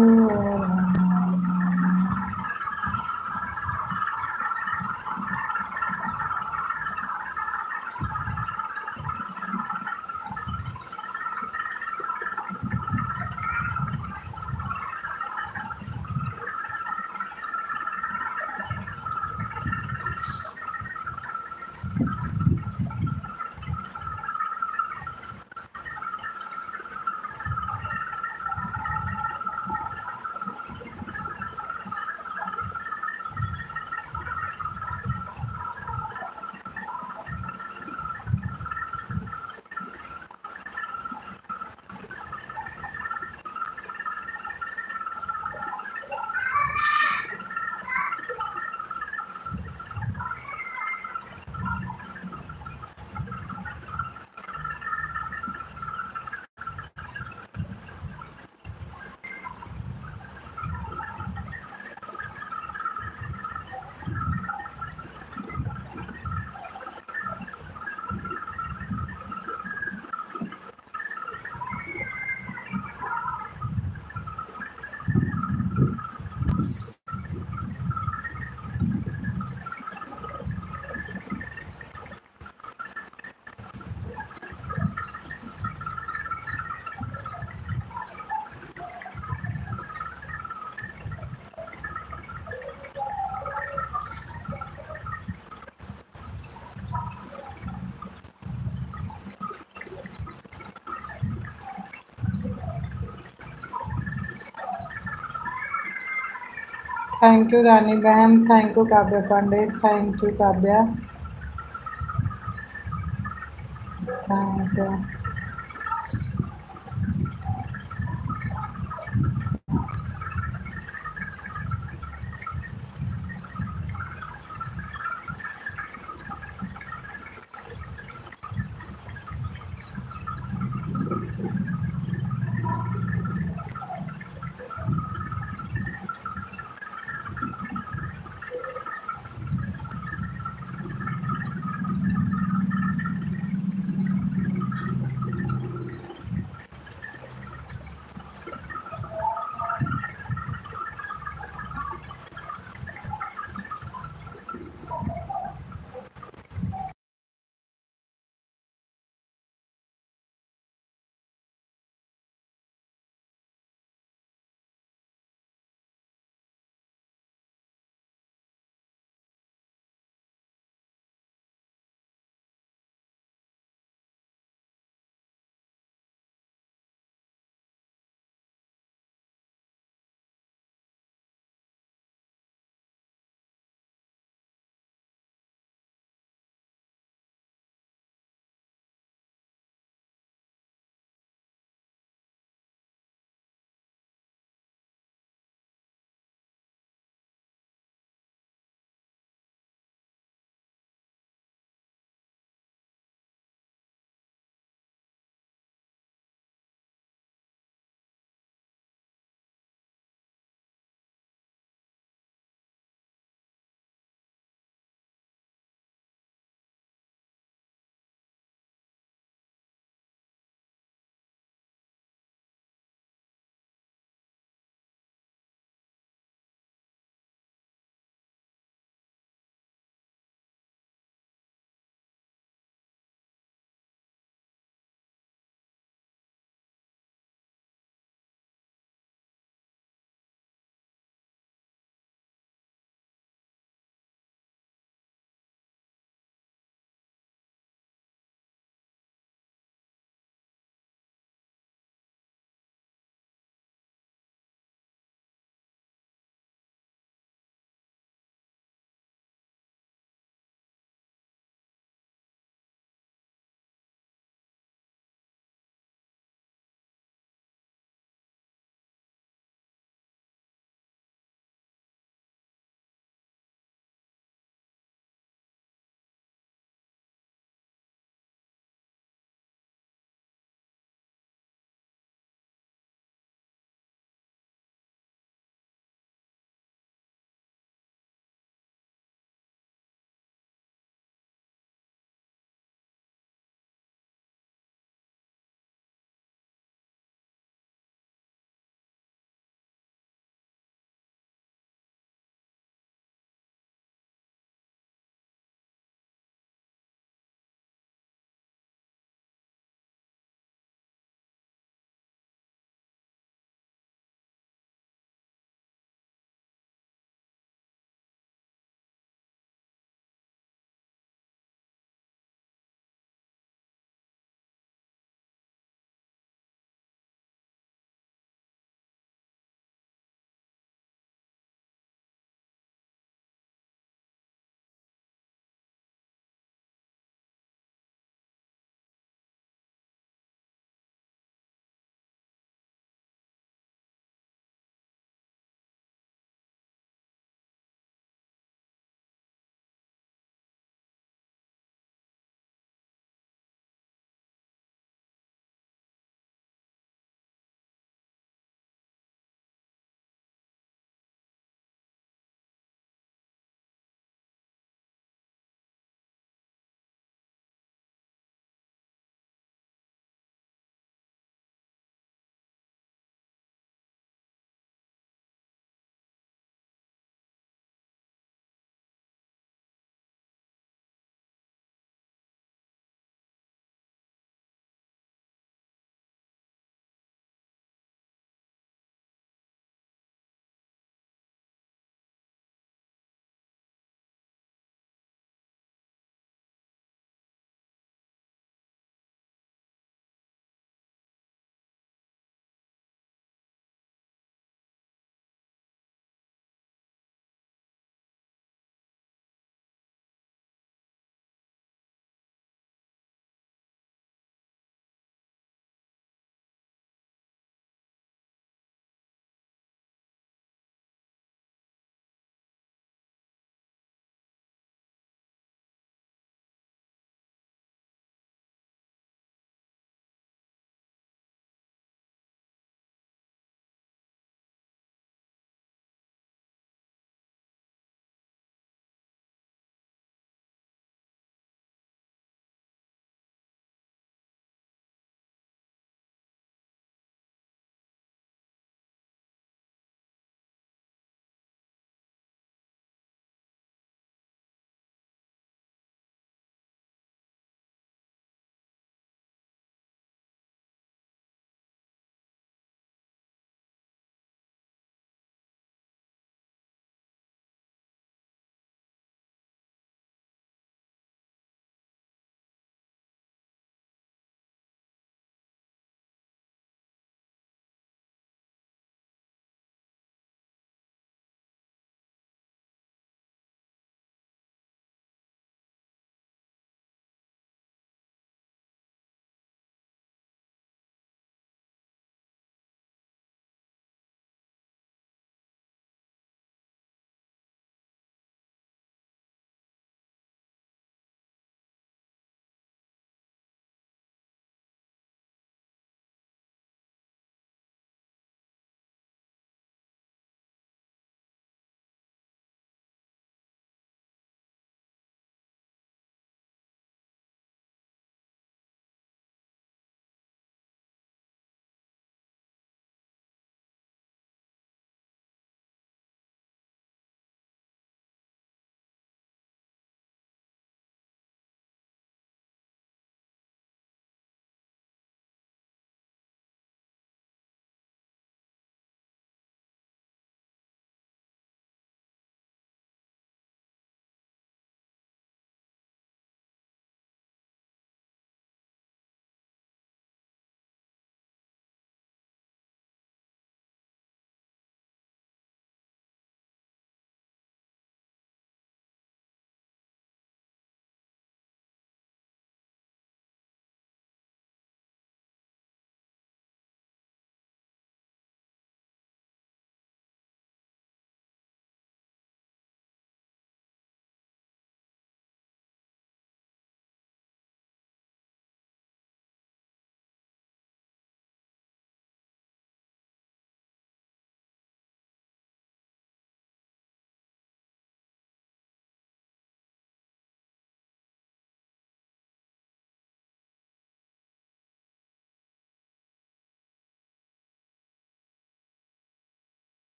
थैंक यू रानी बहन, thank you Kavya Pandey, thank you Kavya, thank you.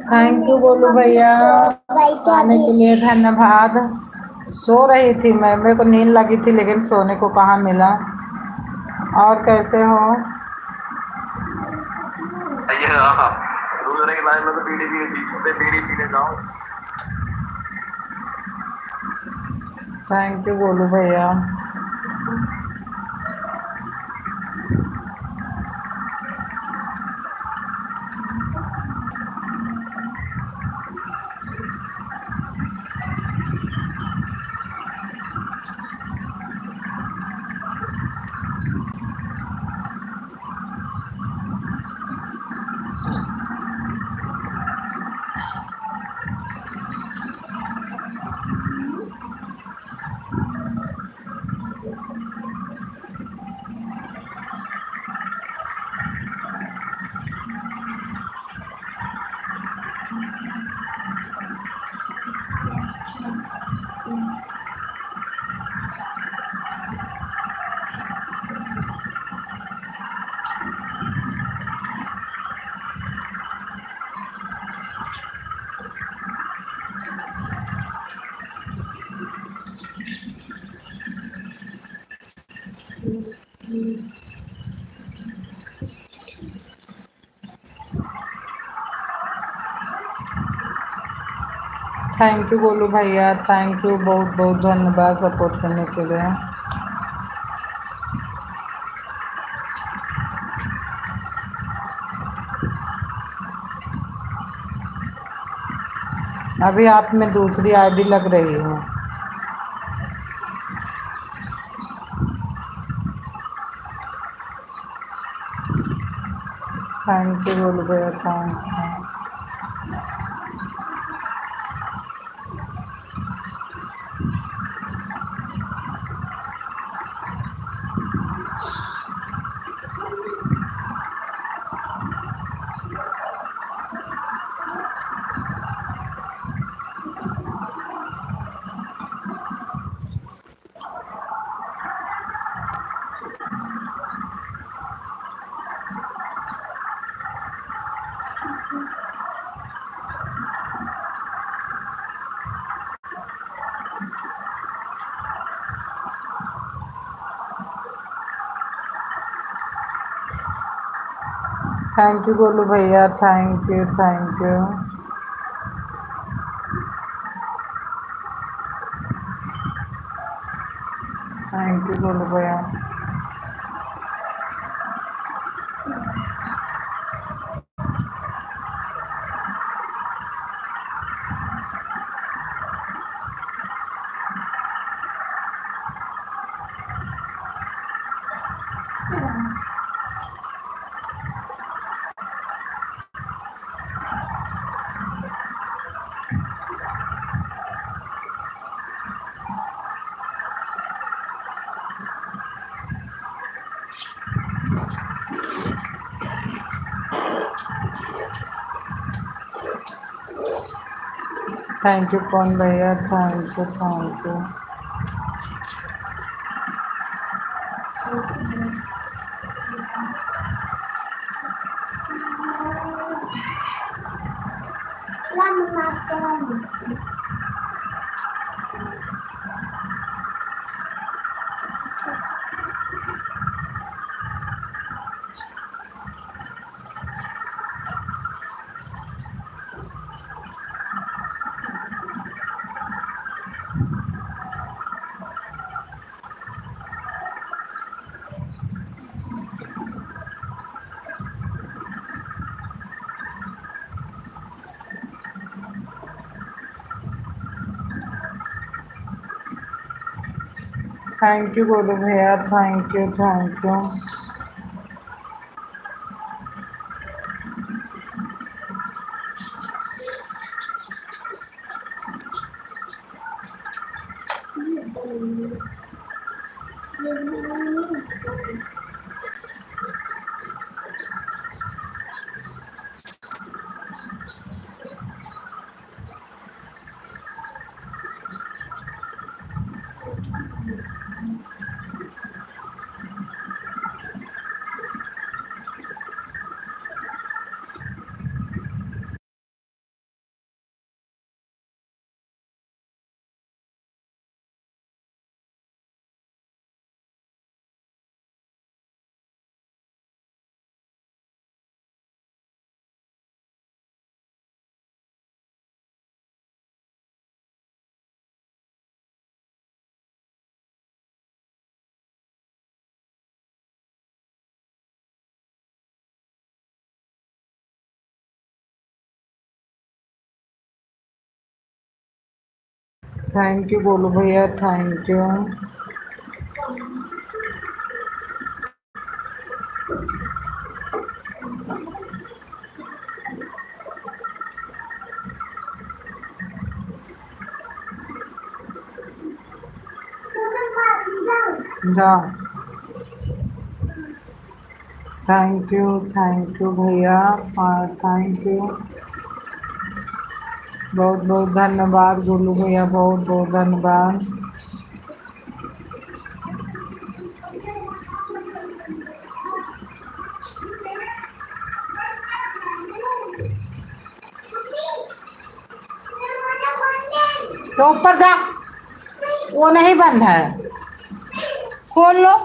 Thank you बोलू भैया, आने के लिए धन्यवाद। सो रही थी मैं, मेरे को नींद लगी थी लेकिन सोने को कहाँ मिला। और कैसे हो? ये हाँ, दूसरे के लाइफ में तो बीड़ी पीने बीच में बीड़ी पीने जाओ। थैंक यू बोलू भैया। थैंक यू बोलू भैया, थैंक यू, बहुत बहुत धन्यवाद सपोर्ट करने के लिए। अभी आप में दूसरी आईडी लग रही है। थैंक यू बोलू भैया, thank you. Thank you Golu भैया, thank you, thank you. Thank you Golu भैया। थैंक यू कौन भैया, thank you, thank you. Thank you Golu भैया, thank you, thank you. Thank you बोलो भैया, थैंक यू। जाओ। थैंक यू भैया, और थैंक यू, बहुत बहुत धन्यवाद गोलू भैया, बहुत बहुत धन्यवाद। तो ऊपर जा, वो नहीं बंद है, खोल लो।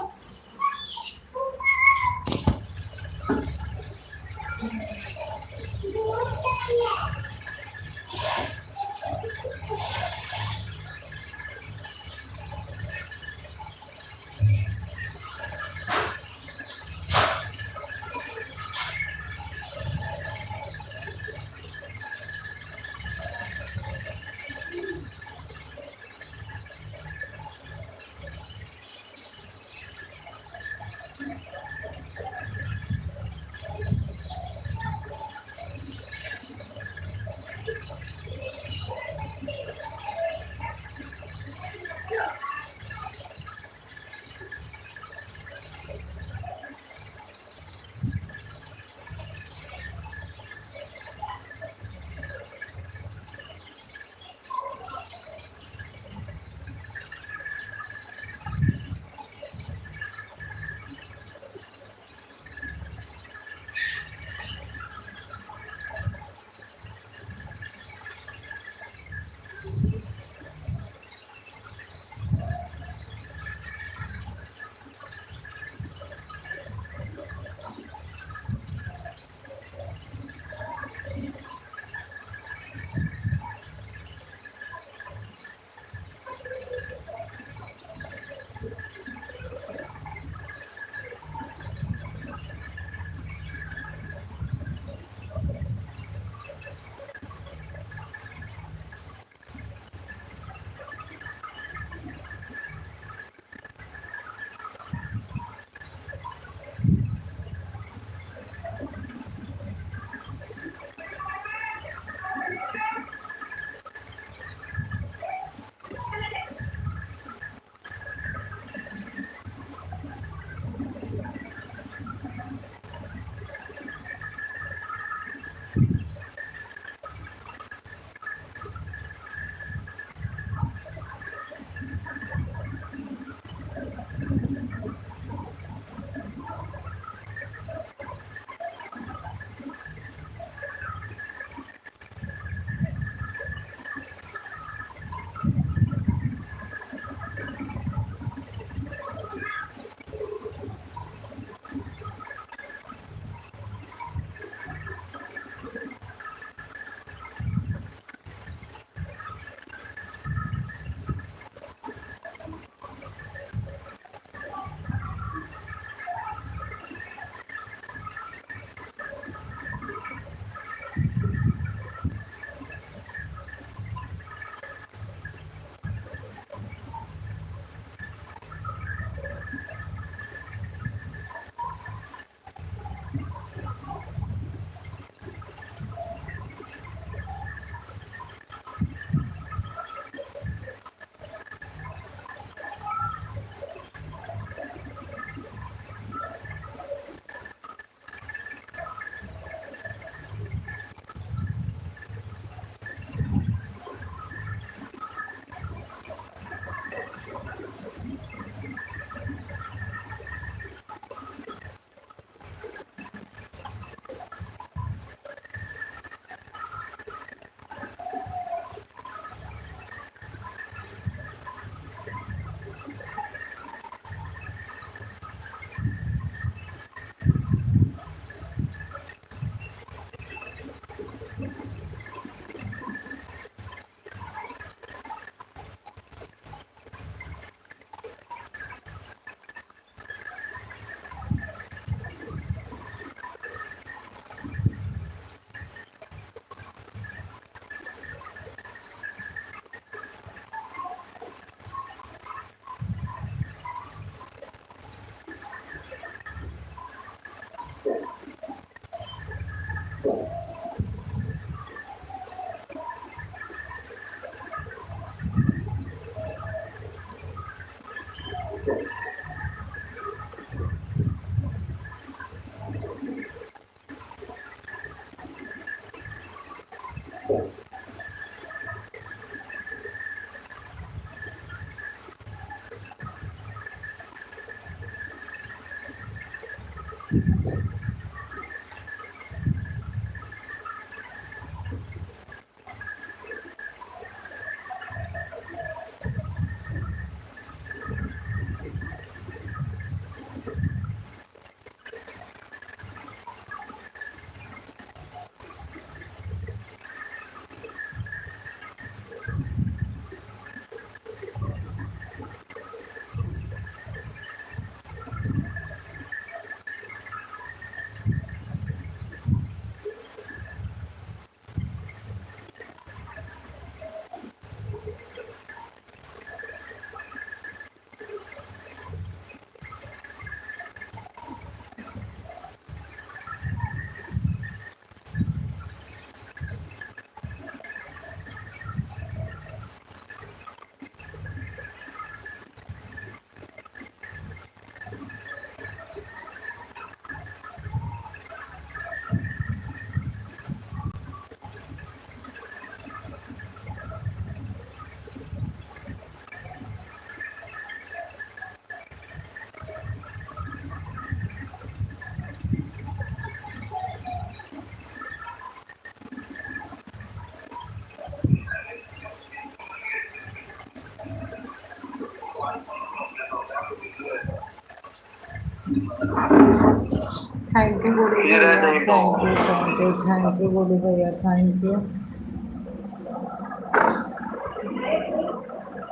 थैंक यू गोलू ये रहे भैया, नहीं तो थैंक यू गोलू भैया, थैंक यू।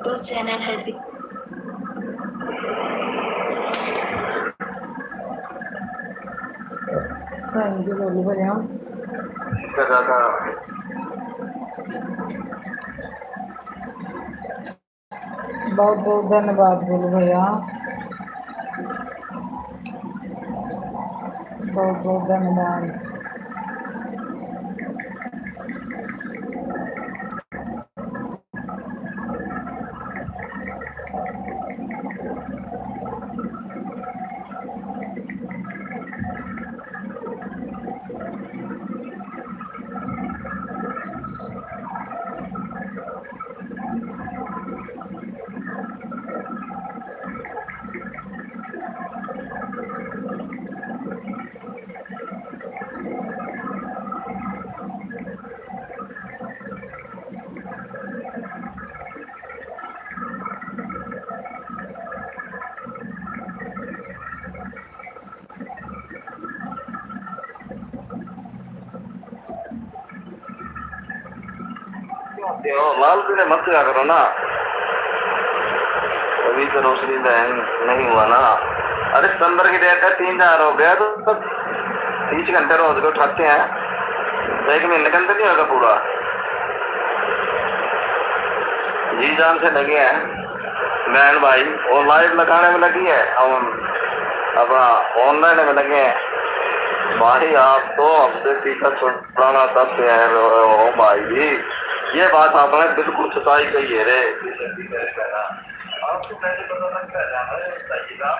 दो चैनल है। थैंक यू गोलू भैया, कर रहा था। बहुत बहुत धन्यवाद गोलू भैया, बहुत बहुत धन्यवाद। लाल पीले मत क्या करो ना, अभी तो रोशनी दहन नहीं हुआ ना। अरे सितंबर की डेट है, 3 4 हो गया तो 30 घंटे रोज को उठाते हैं, तो 1 महीने के अंदर नहीं होगा पूरा। जी जान से लगे हैं बहन भाई, और लाइव लगाने में लगी है, अब ऑनलाइन में लगे हैं भाई। आप तो हमसे पीछा छुड़ाना चाहते हैं ओ भाई, ये बात आपने बिल्कुल सच्चाई कही है रे। आपको कैसे पता लगता है, जाना है बताइएगा।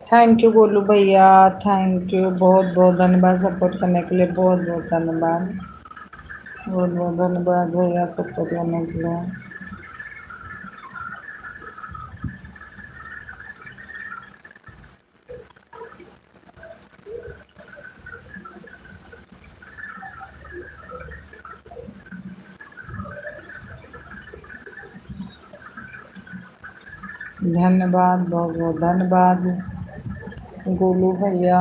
थैंक यू गोलू भैया, थैंक यू, बहुत बहुत धन्यवाद सपोर्ट करने के लिए, बहुत बहुत धन्यवाद, बहुत बहुत धन्यवाद भैया सपोर्ट करने के लिए। धन्यवाद, बहुत बहुत धन्यवाद गोलू भैया।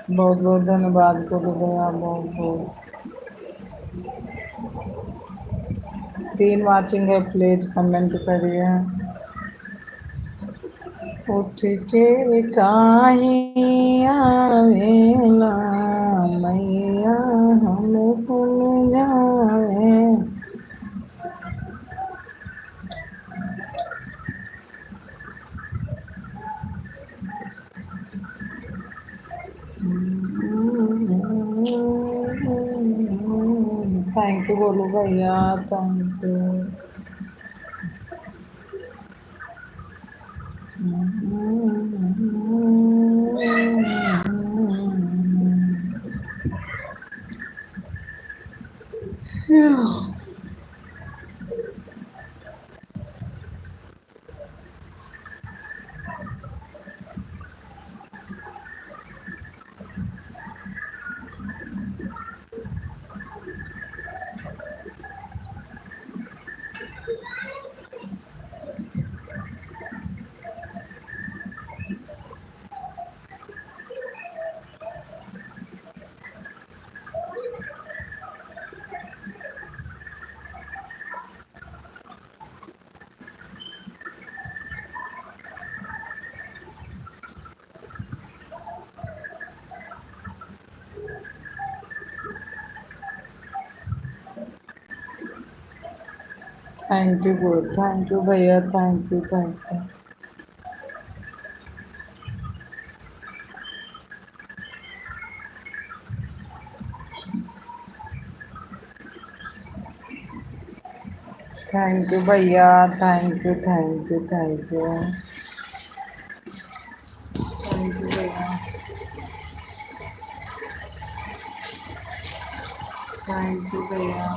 बहुत बहुत धन्यवाद गोलू भैया, बहुत बहुत। 3 वाचिंग है, प्लीज कमेंट करिए। उठ के काहे आवेला मैया हम समझावे। थैंक यू गोलू भैया, thank you. Thank you good, thank you भैया, thank you, thank you. Thank you भैया, thank you, thank you, thank you, thank you भैया, थैंक यू भैया।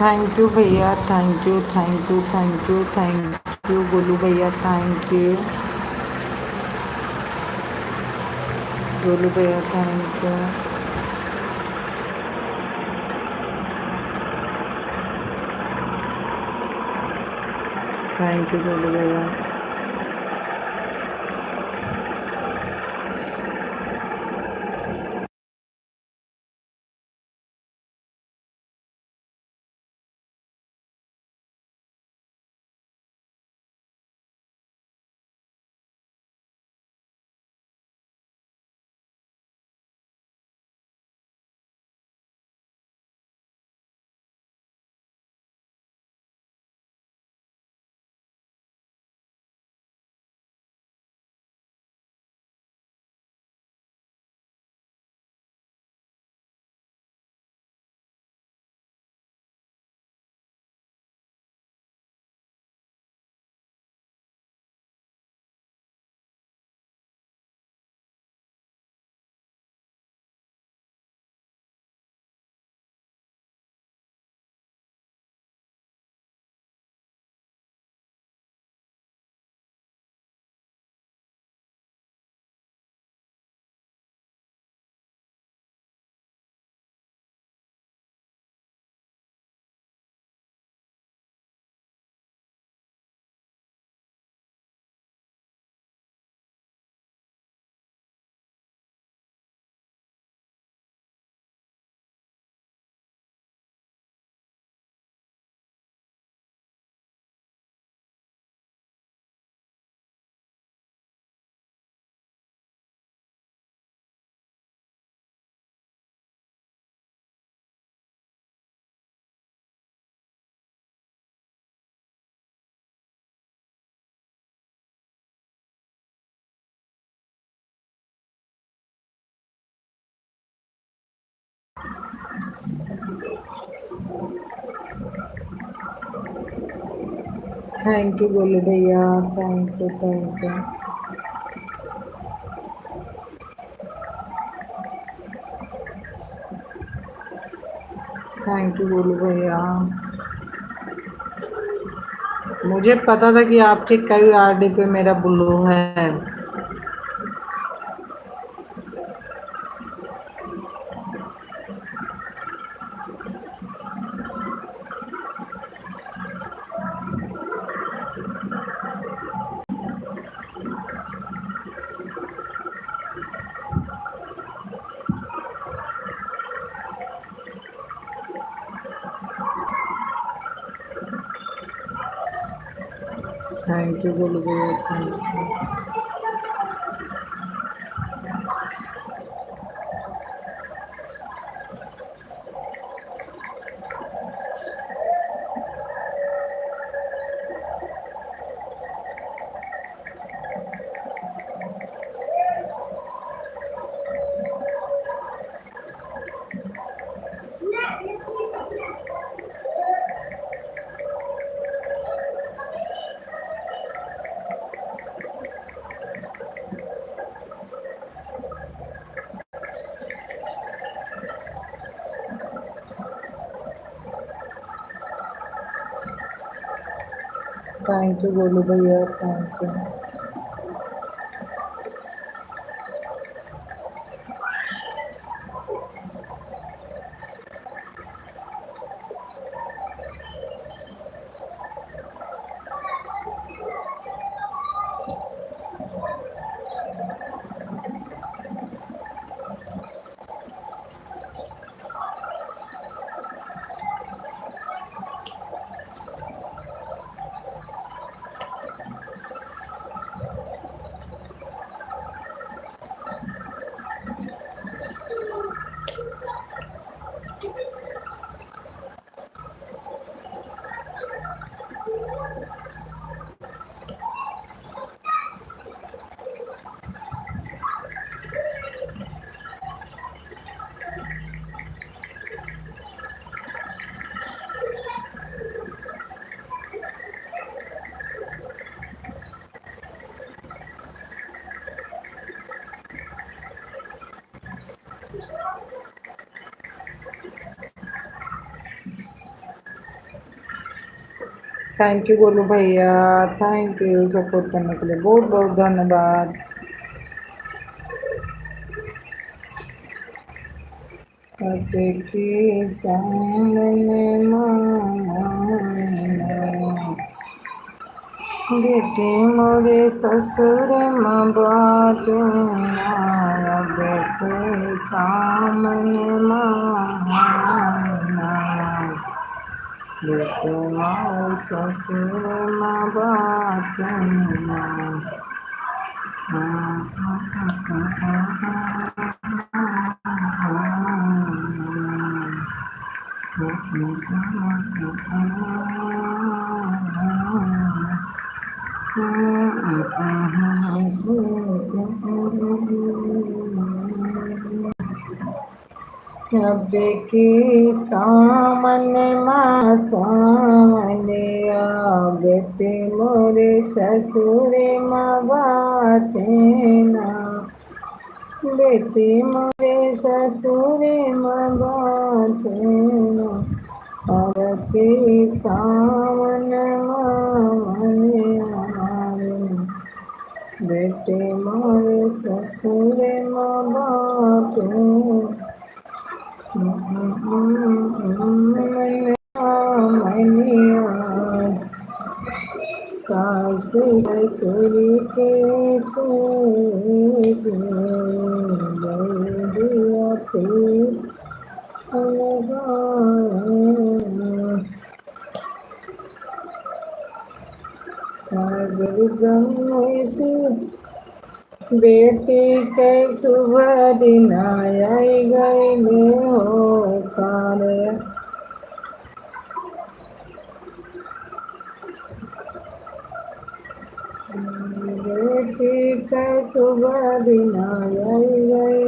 थैंक यू भैया, thank you, thank you, thank you, thank you Golu भैया, thank you Golu भैया, thank you. Thank you Golu भैया। Thank you Golu भैया, thank you, thank you. Thank you Golu भैया। मुझे पता था कि आपके कई आरडी पे मेरा ब्लू है। थैंक यू गोलू भैया, thank you. Thank you Golu भैया, thank you. Thank you Golu भैया, थैंक यू सपोर्ट करने के लिए, बहुत बहुत धन्यवाद। के सामने बेटे मोरे ससुर माँ बात बेटे सामने बेटे मोरे ससुर माँ बात अब के सामने माँ सामने बेटे मोरे ससुरे माँ बातें ना बेटे मोरे ससुरे माँ बातें ना अब के सामने बेटे मोरे ससुरे माँ बातें सास ससुर के से बेटी के शुभ दिन आई गए हो कार्य बेटी के शुभ दिन आई गए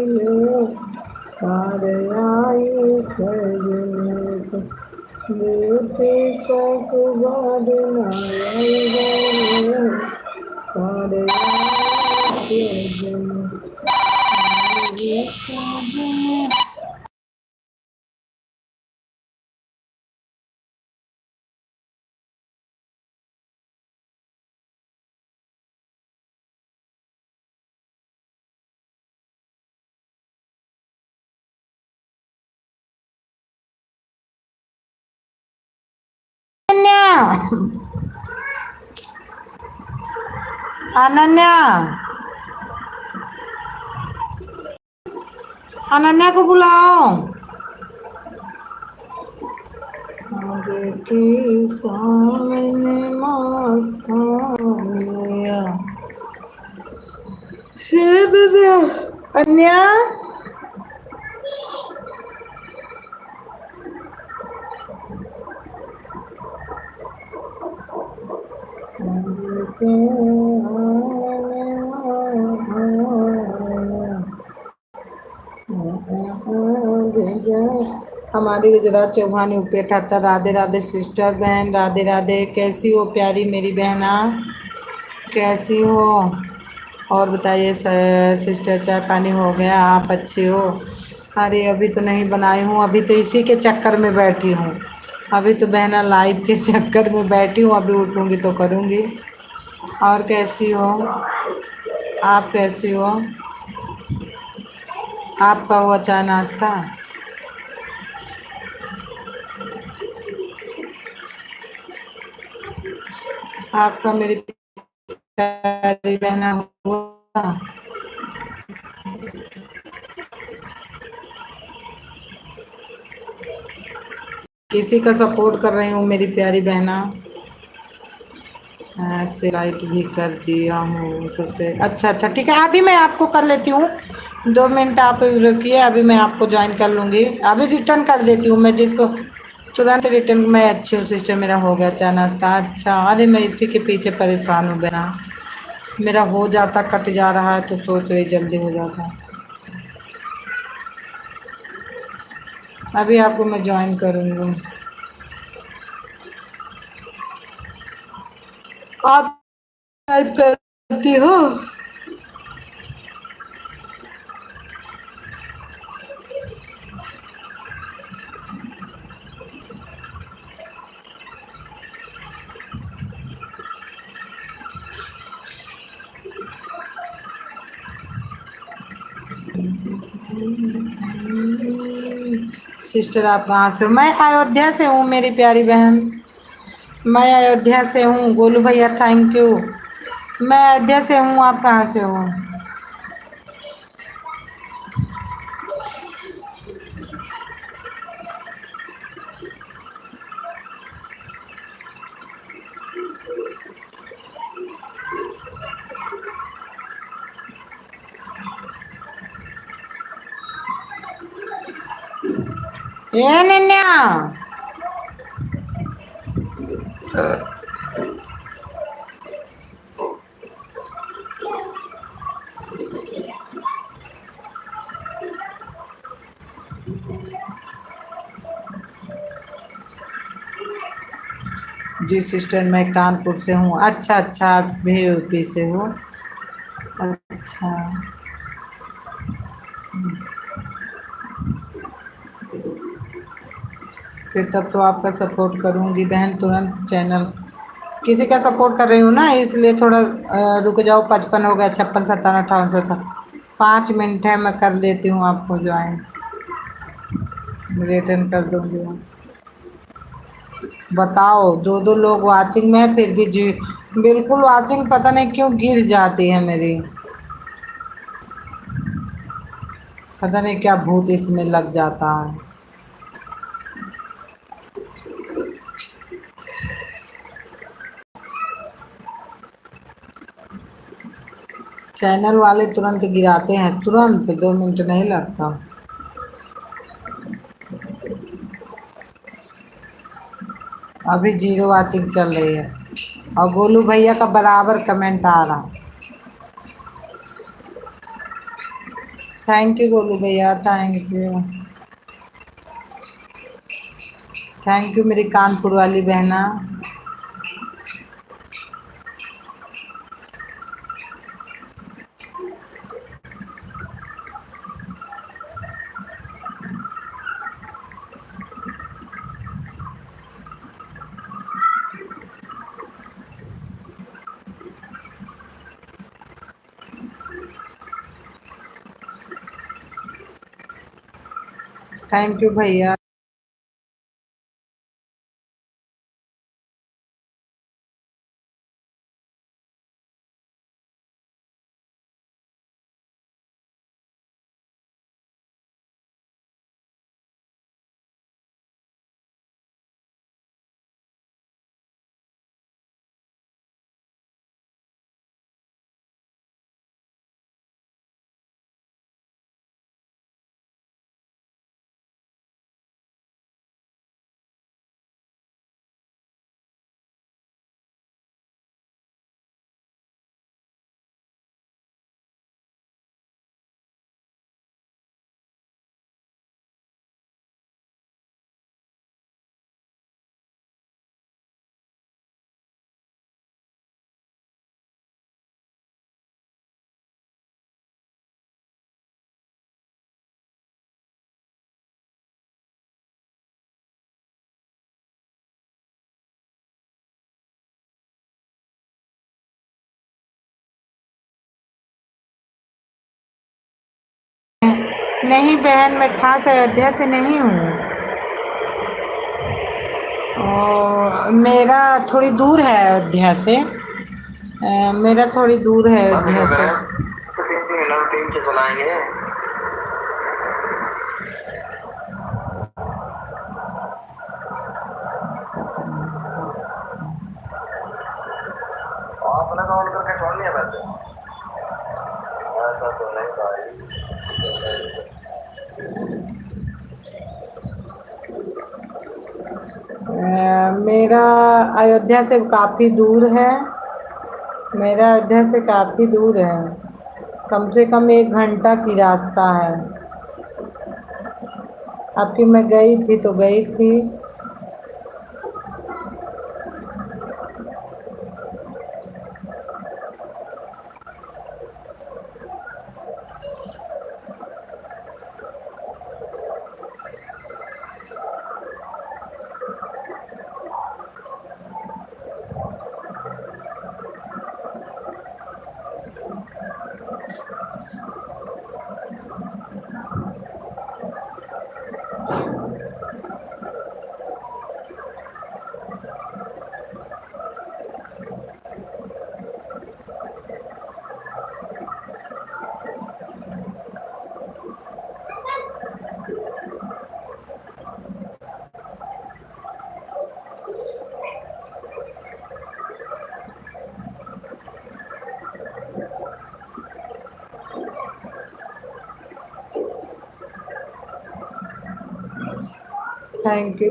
कार्य आई सजने बेटी के शुभ दिन आई गए कार्य आई सजने अनन्या अनन्या को बुलाओ। बेटी सामने अन्या हमारी गुजरात चौहानी उपेठा था। राधे राधे सिस्टर बहन, राधे राधे। कैसी हो प्यारी मेरी बहना, कैसी हो? और बताइए सिस्टर, चाय पानी हो गया? आप अच्छे हो? अरे अभी तो नहीं बनाई हूँ, अभी तो इसी के चक्कर में बैठी हूँ। अभी तो बहना लाइव के चक्कर में बैठी हूँ, अभी उठूँगी तो करूँगी। और कैसी हो आप? कैसी हो? आपका हुआ चाय नाश्ता? आपका मेरी प्यारी बहना हुआ? किसी का सपोर्ट कर रही हूँ मेरी प्यारी बहना। ऐसे लाइक भी कर दिया हूँ सबसे। अच्छा अच्छा ठीक है, अभी मैं आपको कर लेती हूँ। 2 मिनट आप रुकिए, अभी मैं आपको ज्वाइन कर लूँगी। अभी रिटर्न कर देती हूँ मैं, जिसको तुरंत रिटर्न। मैं अच्छी हूँ सिस्टर, मेरा हो गया चाय नाश्ता। अच्छा, अरे मैं इसी के पीछे परेशान हूँ बहना। मेरा हो जाता, कट जा रहा है तो सोच रही जल्दी हो जाता। अभी आपको मैं ज्वाइन करूँगी। आप टाइप करती हो? सिस्टर आप कहाँ से हो? मैं अयोध्या से हूँ मेरी प्यारी बहन। मैं अयोध्या से हूँ। गोलू भैया थैंक यू। मैं अयोध्या से हूँ। आप कहाँ से हो? ये नन्या जी सिस्टर मैं कानपुर से हूँ। अच्छा अच्छा आप भी यूपी से हो? अच्छा फिर तब तो आपका सपोर्ट करूँगी बहन तुरंत। चैनल किसी का सपोर्ट कर रही हूँ ना इसलिए थोड़ा रुक जाओ। 55 हो गया, 56, 57, 58, 57। 5 मिनट है मैं कर लेती हूँ आपको ज्वाइन। रिटर्न कर दूँगी। बताओ दो दो लोग वाचिंग में है फिर भी जी बिल्कुल वाचिंग पता नहीं क्यों गिर जाती है मेरी। पता नहीं क्या भूत इसमें लग जाता है। चैनल वाले तुरंत गिराते हैं, तुरंत 2 मिनट नहीं लगता। अभी 0 वाचिंग चल रही है और गोलू भैया का बराबर कमेंट आ रहा। थैंक यू गोलू भैया थैंक यू। थैंक यू मेरी कानपुर वाली बहना। थैंक यू भैया। नहीं बहन मैं खास अयोध्या से नहीं हूँ। मेरा थोड़ी दूर है अयोध्या से। मेरा थोड़ी दूर है अयोध्या से। तो 3 3 टीम से चलाएंगे। आपने कॉल करके छोड़ लिया वैसे। ऐसा तो नहीं भाई। मेरा अयोध्या से काफ़ी दूर है। मेरा अयोध्या से काफ़ी दूर है। कम से कम 1 घंटा की रास्ता है। आपकी मैं गई थी तो गई थी। Thank you.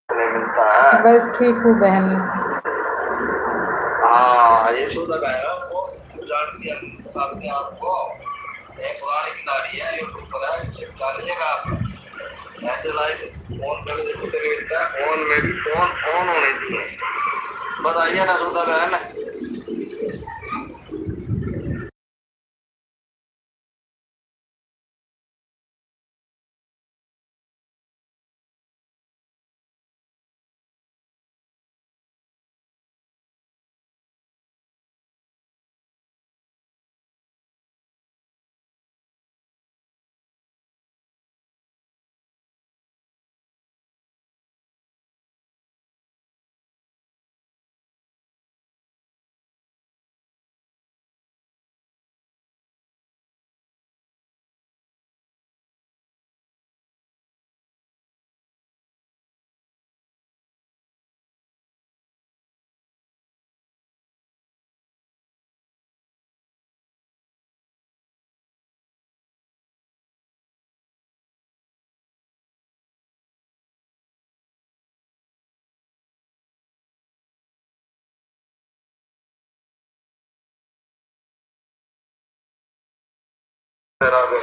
नहीं मिलता है। बस ठीक हूँ बहन। हाँ ये शो तक आएगा वो जान दिया अपने आप को। एक पुरानी खिलाड़ी है यूट्यूब पर है, चिपका लीजिएगा आप। ऐसे लाइव फोन पे भी देखते मिलता है, फोन में भी फोन ऑन होने चाहिए। बताइए ना सुधा बहन।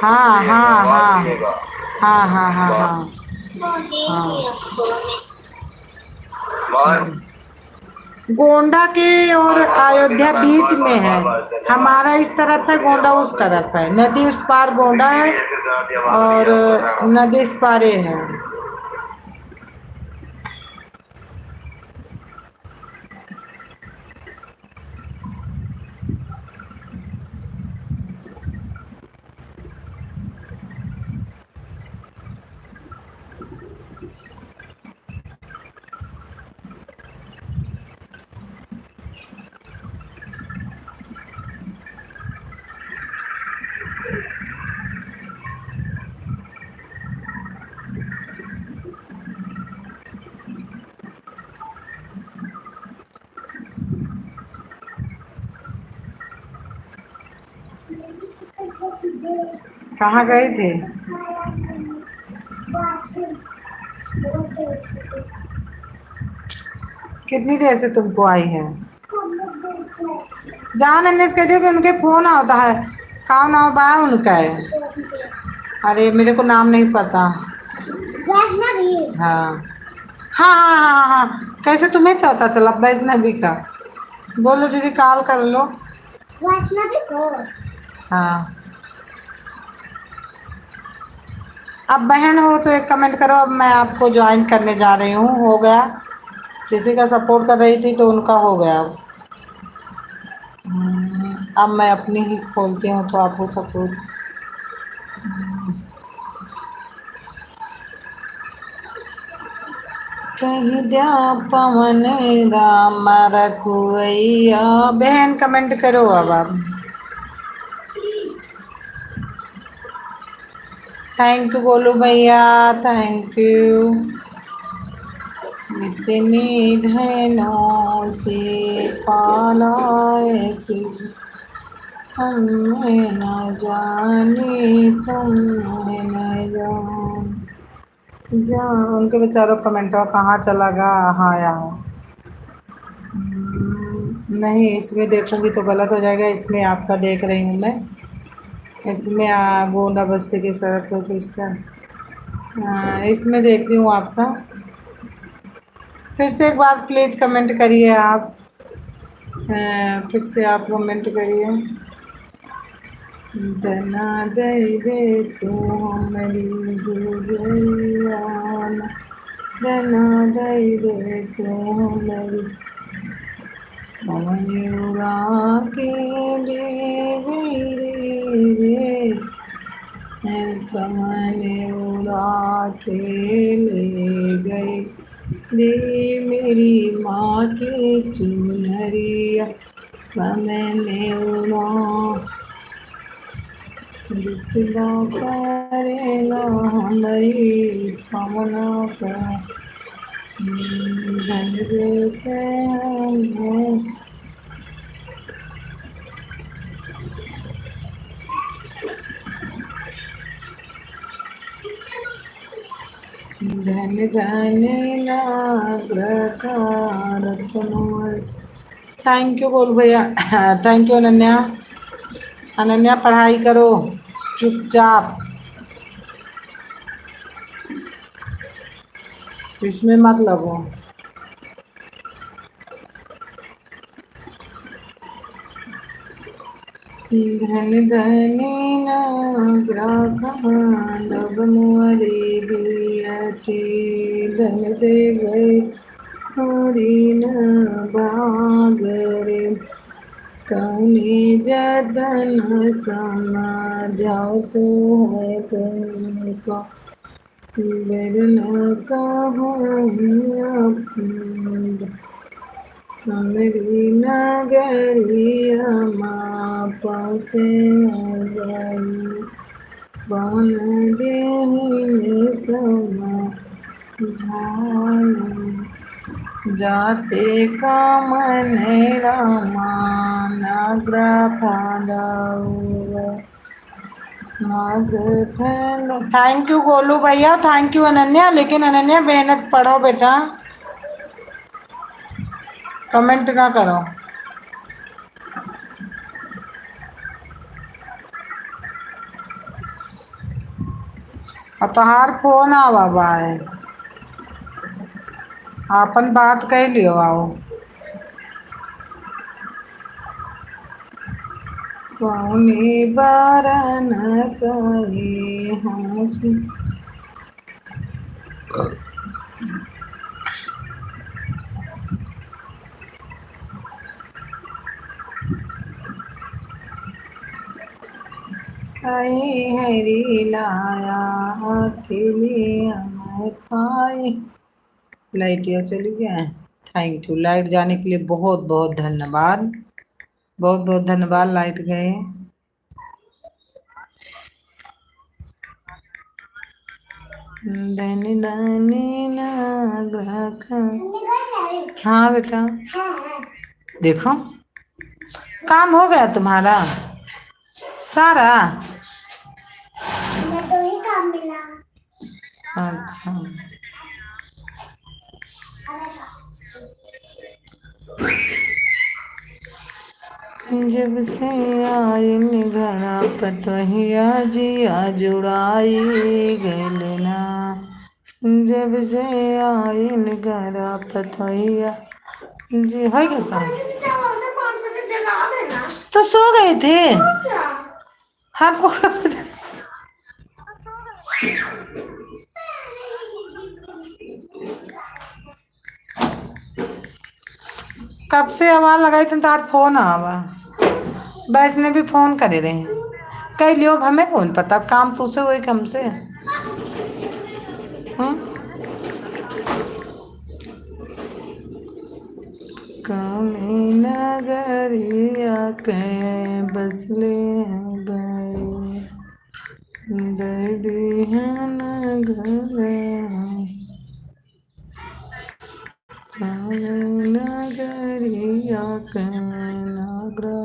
हाँ हाँ हाँ हाँ हाँ हाँ हाँ हाँ। गोंडा के और अयोध्या बीच में है। हमारा इस तरफ है, गोंडा उस तरफ है। नदी उस पार गोंडा है और नदी इस पारे है। कहाँ गए थे? कितनी देर से तुमको आई है? जान हमने कह दिया कि उनके फोन आता है। खाओ ना बा उनका है। अरे मेरे को नाम नहीं पता। वैष्णवी। हाँ हाँ हाँ हाँ हाँ। कैसे तुम्हें पता चला वैष्णवी का? बोलो दीदी कॉल कर लो। वैष्णवी को। हाँ अब बहन हो तो एक कमेंट करो। अब मैं आपको ज्वाइन करने जा रही हूँ। हो गया। किसी का सपोर्ट कर रही थी तो उनका हो गया। अब मैं अपनी ही खोलती हूँ तो आपको सपोर्ट। कहीं द्या पवन राम रखुवैया। बहन कमेंट करो अब आप। थैंक यू बोलो भैया। Thank you. इतनी धनों से पाला ऐसी हमें न जाने तुमने न जान। जा उनके बेचारों कमेंटवा कहाँ चला गया? हाँ यहाँ। नहीं इसमें देखूंगी तो गलत हो जाएगा। इसमें आपका देख रही हूँ मैं। इसमें गोंडा बस्ती की सड़क पर सिस्टर। इसमें देखती हूँ आपका। फिर से एक बार प्लीज़ कमेंट करिए आप। फिर से आप कमेंट करिए। दना दई दे तू हमारी गुजरिया। दना दई दे तू हमारी उड़ा के ले गई रे। कमल उड़ा के ले गई दे मेरी माँ के चुनरिया। कमल उड़ा जितना करेला हमारी कामना का धन देते हैं। धन धन नागर थैंक यू बोल भैया। Thank you Ananya. अनन्या पढ़ाई करो चुपचाप, इसमें मत लगो। धन धनी नाग्राभ मोरी बियती धन दे गई हरी न बागरे कौनी जदन समा जाओ तो है तुमको बिरन कहो मेरी नगरिया माँ पहुँचे गई बन दिन समा जाते कामन रामा नाग्रा थैंक यू गोलू भैया, थैंक यू अनन्या। लेकिन अनन्या मेहनत पढ़ो बेटा, कमेंट ना करो। और तोहार फोन आवा है, अपन बात कह लियो आओ। कौनी बारन कही हंसी कहीं हरी लाया अकेली हमें खाई। लाइट ये चली गया है। थैंक यू, लाइट जाने के लिए बहुत बहुत धन्यवाद, बहुत बहुत धन्यवाद। लाइट गए। धनी धनी हाँ बेटा, देखो काम हो गया तुम्हारा सारा। मैं तो ही काम मिला। अच्छा, जब से आइन घरा पतहिया जिया जुड़ाई गल ना। जब से आइन घरा पतहिया जी हो गया काम? तो सो गए थे हमको क्या पता? कब से आवाज लगाई थी तार फोन आवा, वैसने भी फोन करे रहे कह लियो, हमें कौन पता काम तुझसे हुए कि हमसे। कौनी नगरिया के बसले हैं गए दर्दी है नगरिया के नागरा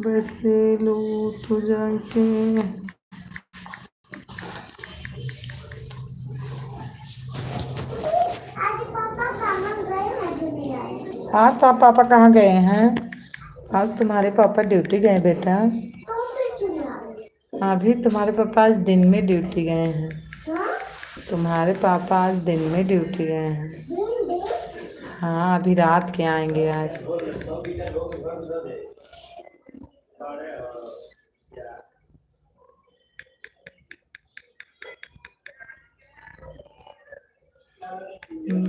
बसे लो तू जाके। आज तो आप पापा कहाँ गए हैं? आज तुम्हारे पापा ड्यूटी गए बेटा। अभी तुम्हारे पापा आज दिन में ड्यूटी गए हैं। तुम्हारे पापा आज दिन में ड्यूटी गए हैं। हाँ, अभी रात के आएंगे आज।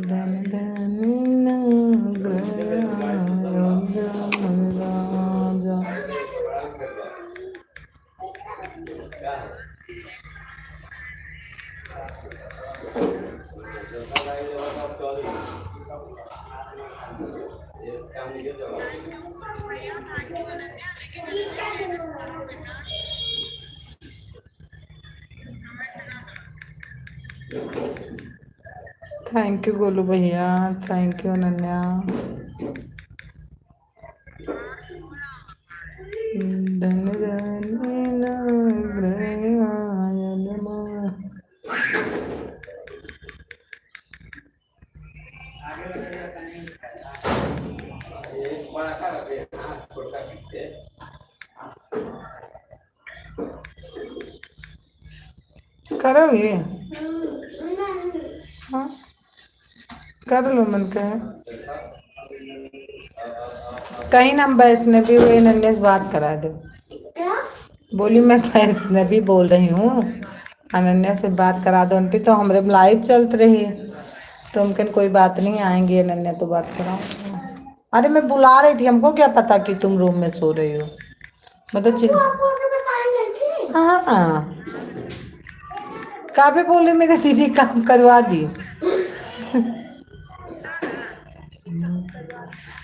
धन धन राजा थैंक यू गोलू भैया, थैंक यू अनन्या। धन जाने ना ग्रहायन मा- करोगे? हाँ कर लो मन का है। कहीं ना हम वैष्णवी हुए नन्हे से बात करा दो। क्या? बोली मैं वैष्णवी बोल रही हूँ, अनन्या से बात करा दो आंटी। तो हमारे लाइव चलत रही है तो उनके कोई बात नहीं, आएंगी अनन्या तो बात कराओ। अरे मैं बुला रही थी, हमको क्या पता कि तुम रूम में सो रही हो। मैं तो चिल आपको अभी बताई नहीं थी। हाँ काबे बोले मेरे दीदी काम करवा दी।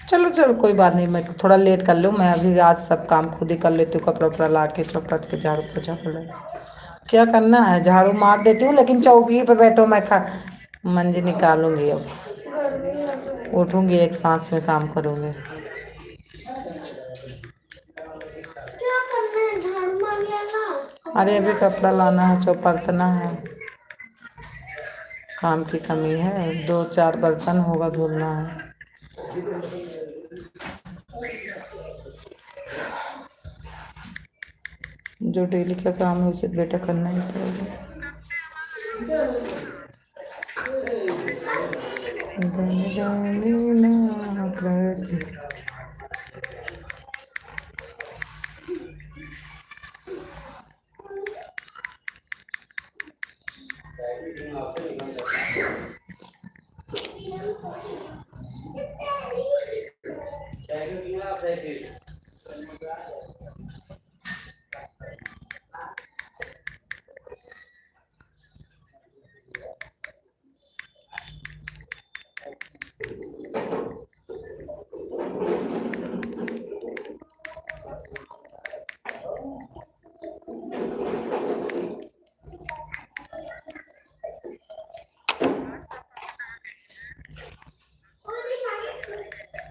चलो चलो कोई बात नहीं, मैं थोड़ा लेट कर लूँ। मैं अभी आज सब काम खुद ही कर लेती हूँ, कपड़ा उपड़ा ला के चौपट के झाड़ू पोछा कर ले। क्या करना है, झाड़ू मार देती हूँ लेकिन चौकी पे बैठो मैं खा मंजी निकालूंगी। अब उठूंगी एक सांस में काम करूंगी। क्या करना है? झाड़ू मार लिया ना। अरे अभी कपड़ा लाना है, चौपड़ना है, काम की कमी है। 2-4 बर्तन होगा धुलना है। जो डेली का काम है उसे बेटा करना ही पड़ेगा। धन जाने ना प्रति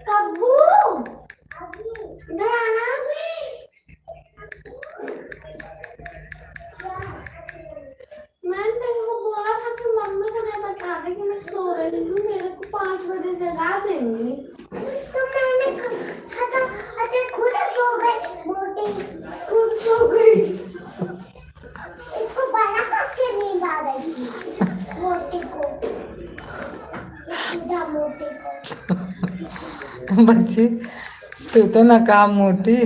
कब्बू, इधर आना भी। मैंने तेरे को बोला था कि मम्मी को नहीं बता दे कि मैं सो रही हूँ, मेरे को 5 बजे जगा देंगी। तो मैंने खुद सो गई, मोटी खुद सो गई। इसको बड़ा करके नींद आ रही थी, मोटी को, सीधा मोटी को। बच्ची तू तो ना काम मोटी।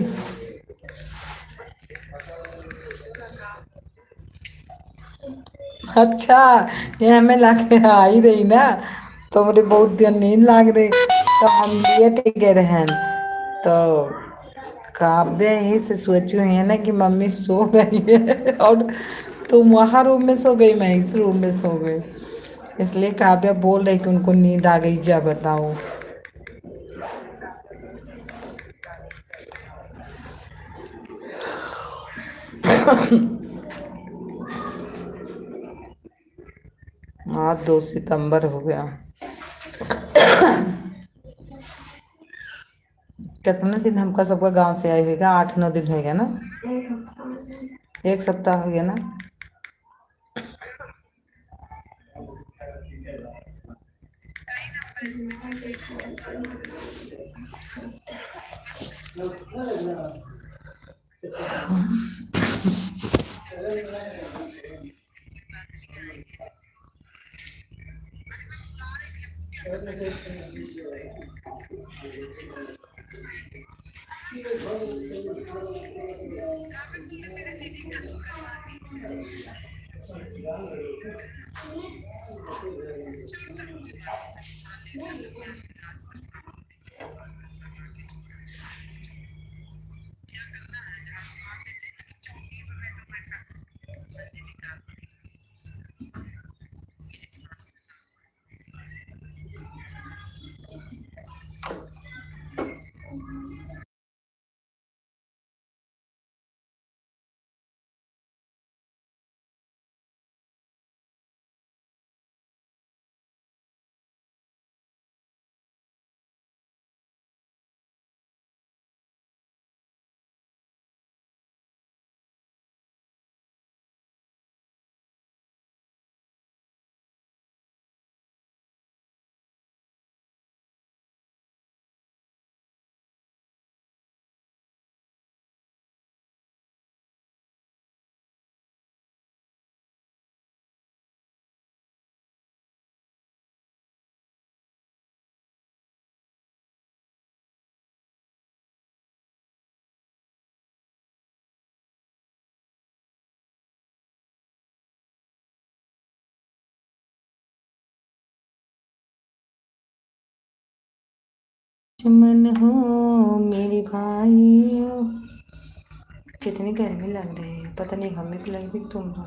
अच्छा ये हमें लाके आ ही रही ना, तो मुझे बहुत देर नींद लाग रही तो हम लेट गए रहन। तो काव्य यही से सोची हुई है ना कि मम्मी सो रही है और तुम वहाँ रूम में सो गई, मैं इस रूम में सो गई, इसलिए काव्या बोल रही कि उनको नींद आ गई। क्या बताऊँ। आज 2 सितंबर हो गया। कितना दिन हमका सबका गांव से आए होगा, 8-9 दिन हो गया ना। 1 सप्ताह हो गया ना। दुश्मन हो मेरे भाई। कितनी गर्मी लग रही है, पता नहीं हमें भी लग रही तुम हो।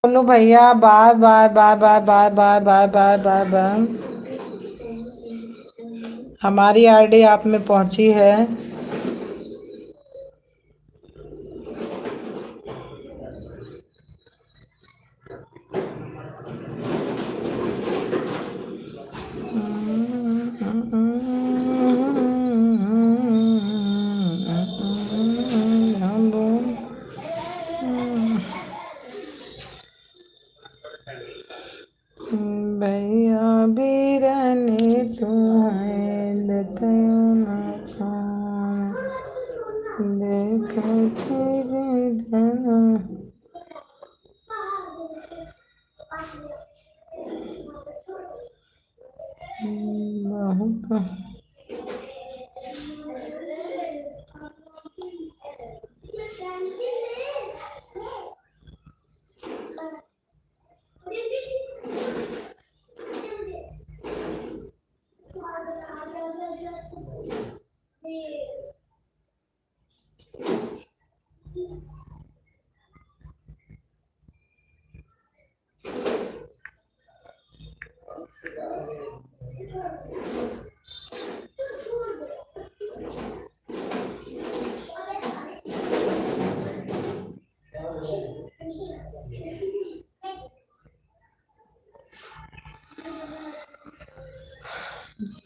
बोलो भैया, bye bye bye bye bye bye bye bye bye bye. हमारी आईडी आप में पहुंची है। भैया बीरने तुम्हें देखो ना देखो बहुत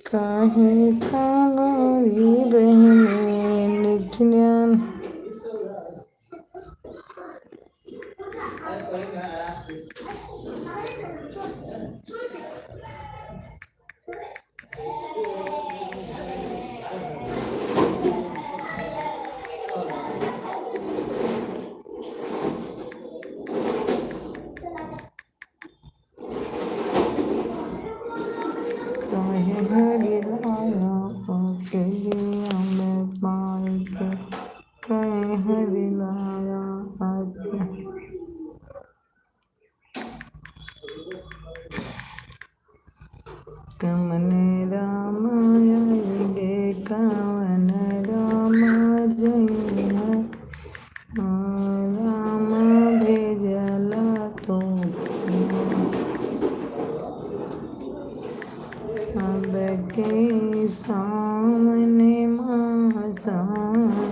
काहे का गोरी बहने निकलियन। काहे हरी लाया के लिए सामने।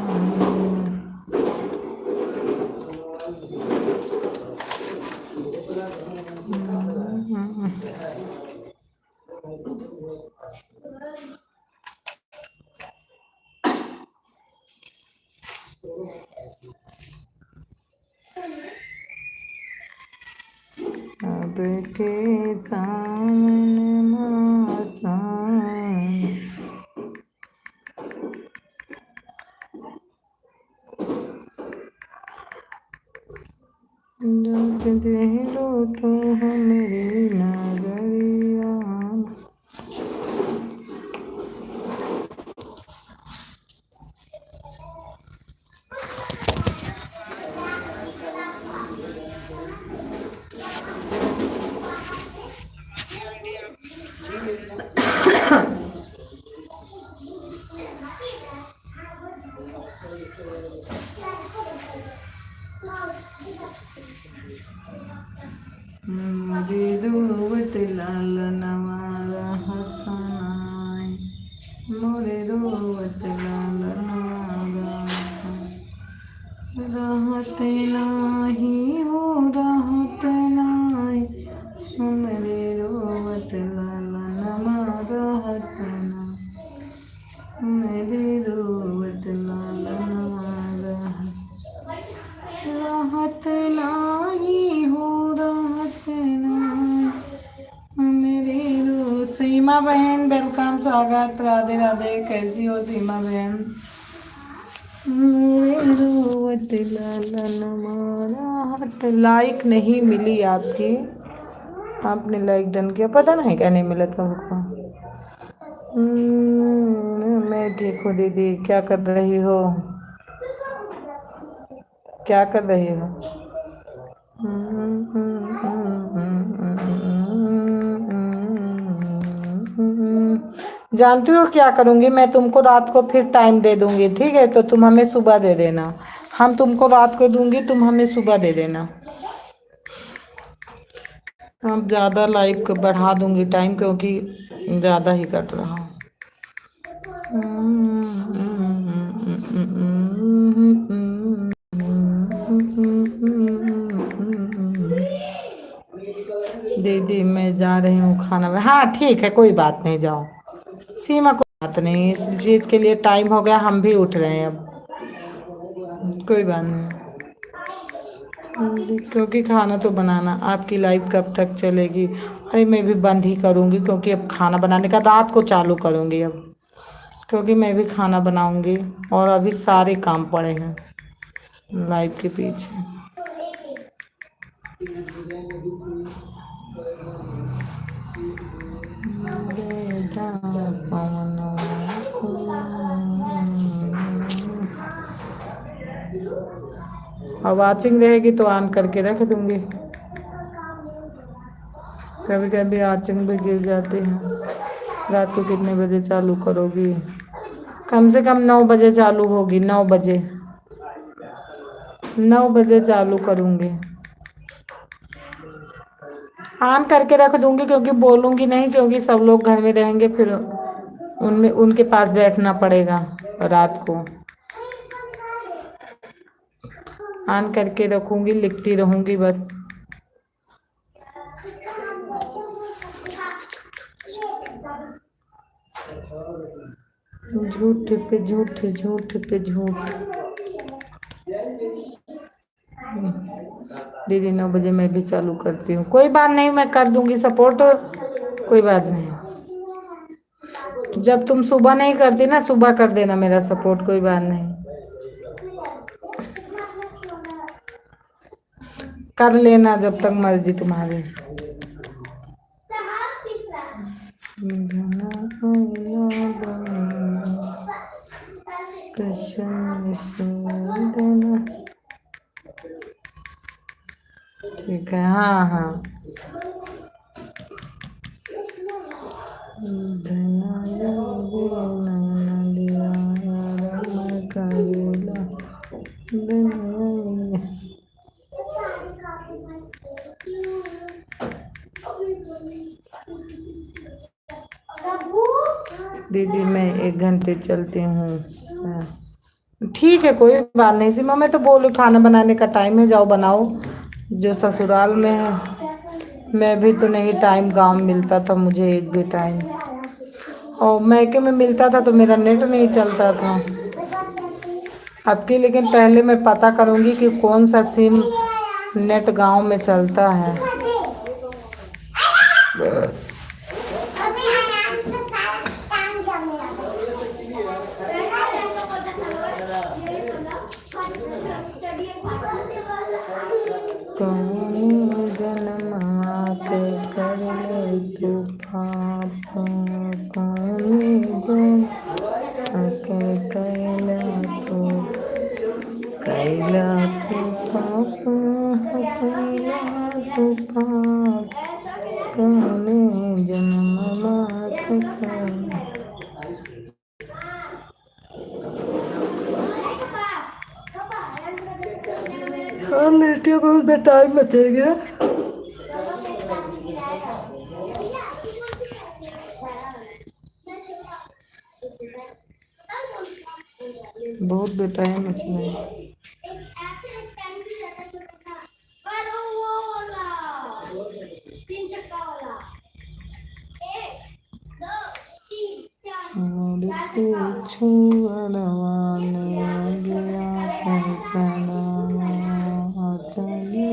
अब के सामने मासान, जब दिलो तो मेरी नगरिया। मुझे रोवत लाल नवारा हथनाय, मोरे रोवत लाल नवारा राहत नाही हो राहत नाही, हमरे रोवत लाल नवारा हथना, मेरे रोवत लाल नवारा राहत नाही हो राहत नहीं, मेरी रो। सीमा बहन वेलकम, स्वागत, राधे राधे। कैसी हो सीमा बहन? मेरे रोवत लालन मारा। लाइक नहीं मिली आपकी, आपने लाइक डन किया, पता नहीं क्या नहीं मिला था हमको। मैं ठीक हूँ दीदी, क्या कर रही हो? क्या कर रही हो? जानती हो क्या करूँगी मैं? तुमको रात को फिर टाइम दे दूँगी, ठीक है? तो तुम हमें सुबह दे देना। हम तुमको रात को दूँगी, तुम हमें सुबह दे देना। अब ज़्यादा लाइव को बढ़ा दूँगी टाइम, क्योंकि ज़्यादा ही कट रहा हूँ। दीदी मैं जा रही हूँ खाना में। हाँ ठीक है, कोई बात नहीं, जाओ। सीमा कोई बात नहीं, इस चीज़ के लिए टाइम हो गया, हम भी उठ रहे हैं अब, कोई बात नहीं। क्योंकि खाना तो बनाना, आपकी लाइफ कब तक चलेगी? अरे मैं भी बंद ही करूँगी, क्योंकि अब खाना बनाने का रात को चालू करूँगी अब, क्योंकि मैं भी खाना बनाऊँगी और अभी सारे काम पड़े हैं लाइफ के पीछे। और वाचिंग रहेगी तो ऑन करके रख दूँगी, कभी कभी वाचिंग भी गिर जाती है। रात को कितने बजे चालू करोगी? कम से कम 9 बजे चालू होगी, 9 बजे, 9 बजे चालू करूँगी। ऑन करके रख दूँगी, क्योंकि बोलूँगी नहीं, क्योंकि सब लोग घर में रहेंगे, फिर उनमें उनके पास बैठना पड़ेगा रात को। ऑन करके रखूँगी, लिखती रहूँगी बस। झूठ पे झूठ, झूठ पे झूठ। दीदी 9 बजे मैं भी चालू करती हूँ, कोई बात नहीं, मैं कर दूँगी सपोर्ट, कोई बात नहीं। जब तुम सुबह नहीं करती ना, सुबह कर देना मेरा सपोर्ट, कोई बात नहीं। कर लेना जब तक मर्जी तुम्हारी। ठीक है, हाँ हाँ। दीदी मैं 1 घंटे चलती हूँ। ठीक है, कोई बात नहीं सीमा, मैं तो बोलूँ खाना बनाने का टाइम है, जाओ बनाओ। जो ससुराल में है, मैं भी तो नहीं टाइम गांव मिलता था मुझे एक भी टाइम, और मैके में मिलता था तो मेरा नेट नहीं चलता था। अब की लेकिन पहले मैं पता करूंगी कि कौन सा सिम नेट गांव में चलता है। अभी आराम से सारा काम जमेगा। कौन जन्मवा के कर ले तू पाप, कौन जन्म के कैला तू, कैला तू पाप, कैला तू पाप, कौन जन्मवा के कैला। हाँ लेटिया बहुत टाइम बचेगा ना। बहुत बेटाइम बचना है। तीन चक्का वाला, एक दो तीन चार। मुड़ते छुअड़वाने गया है चले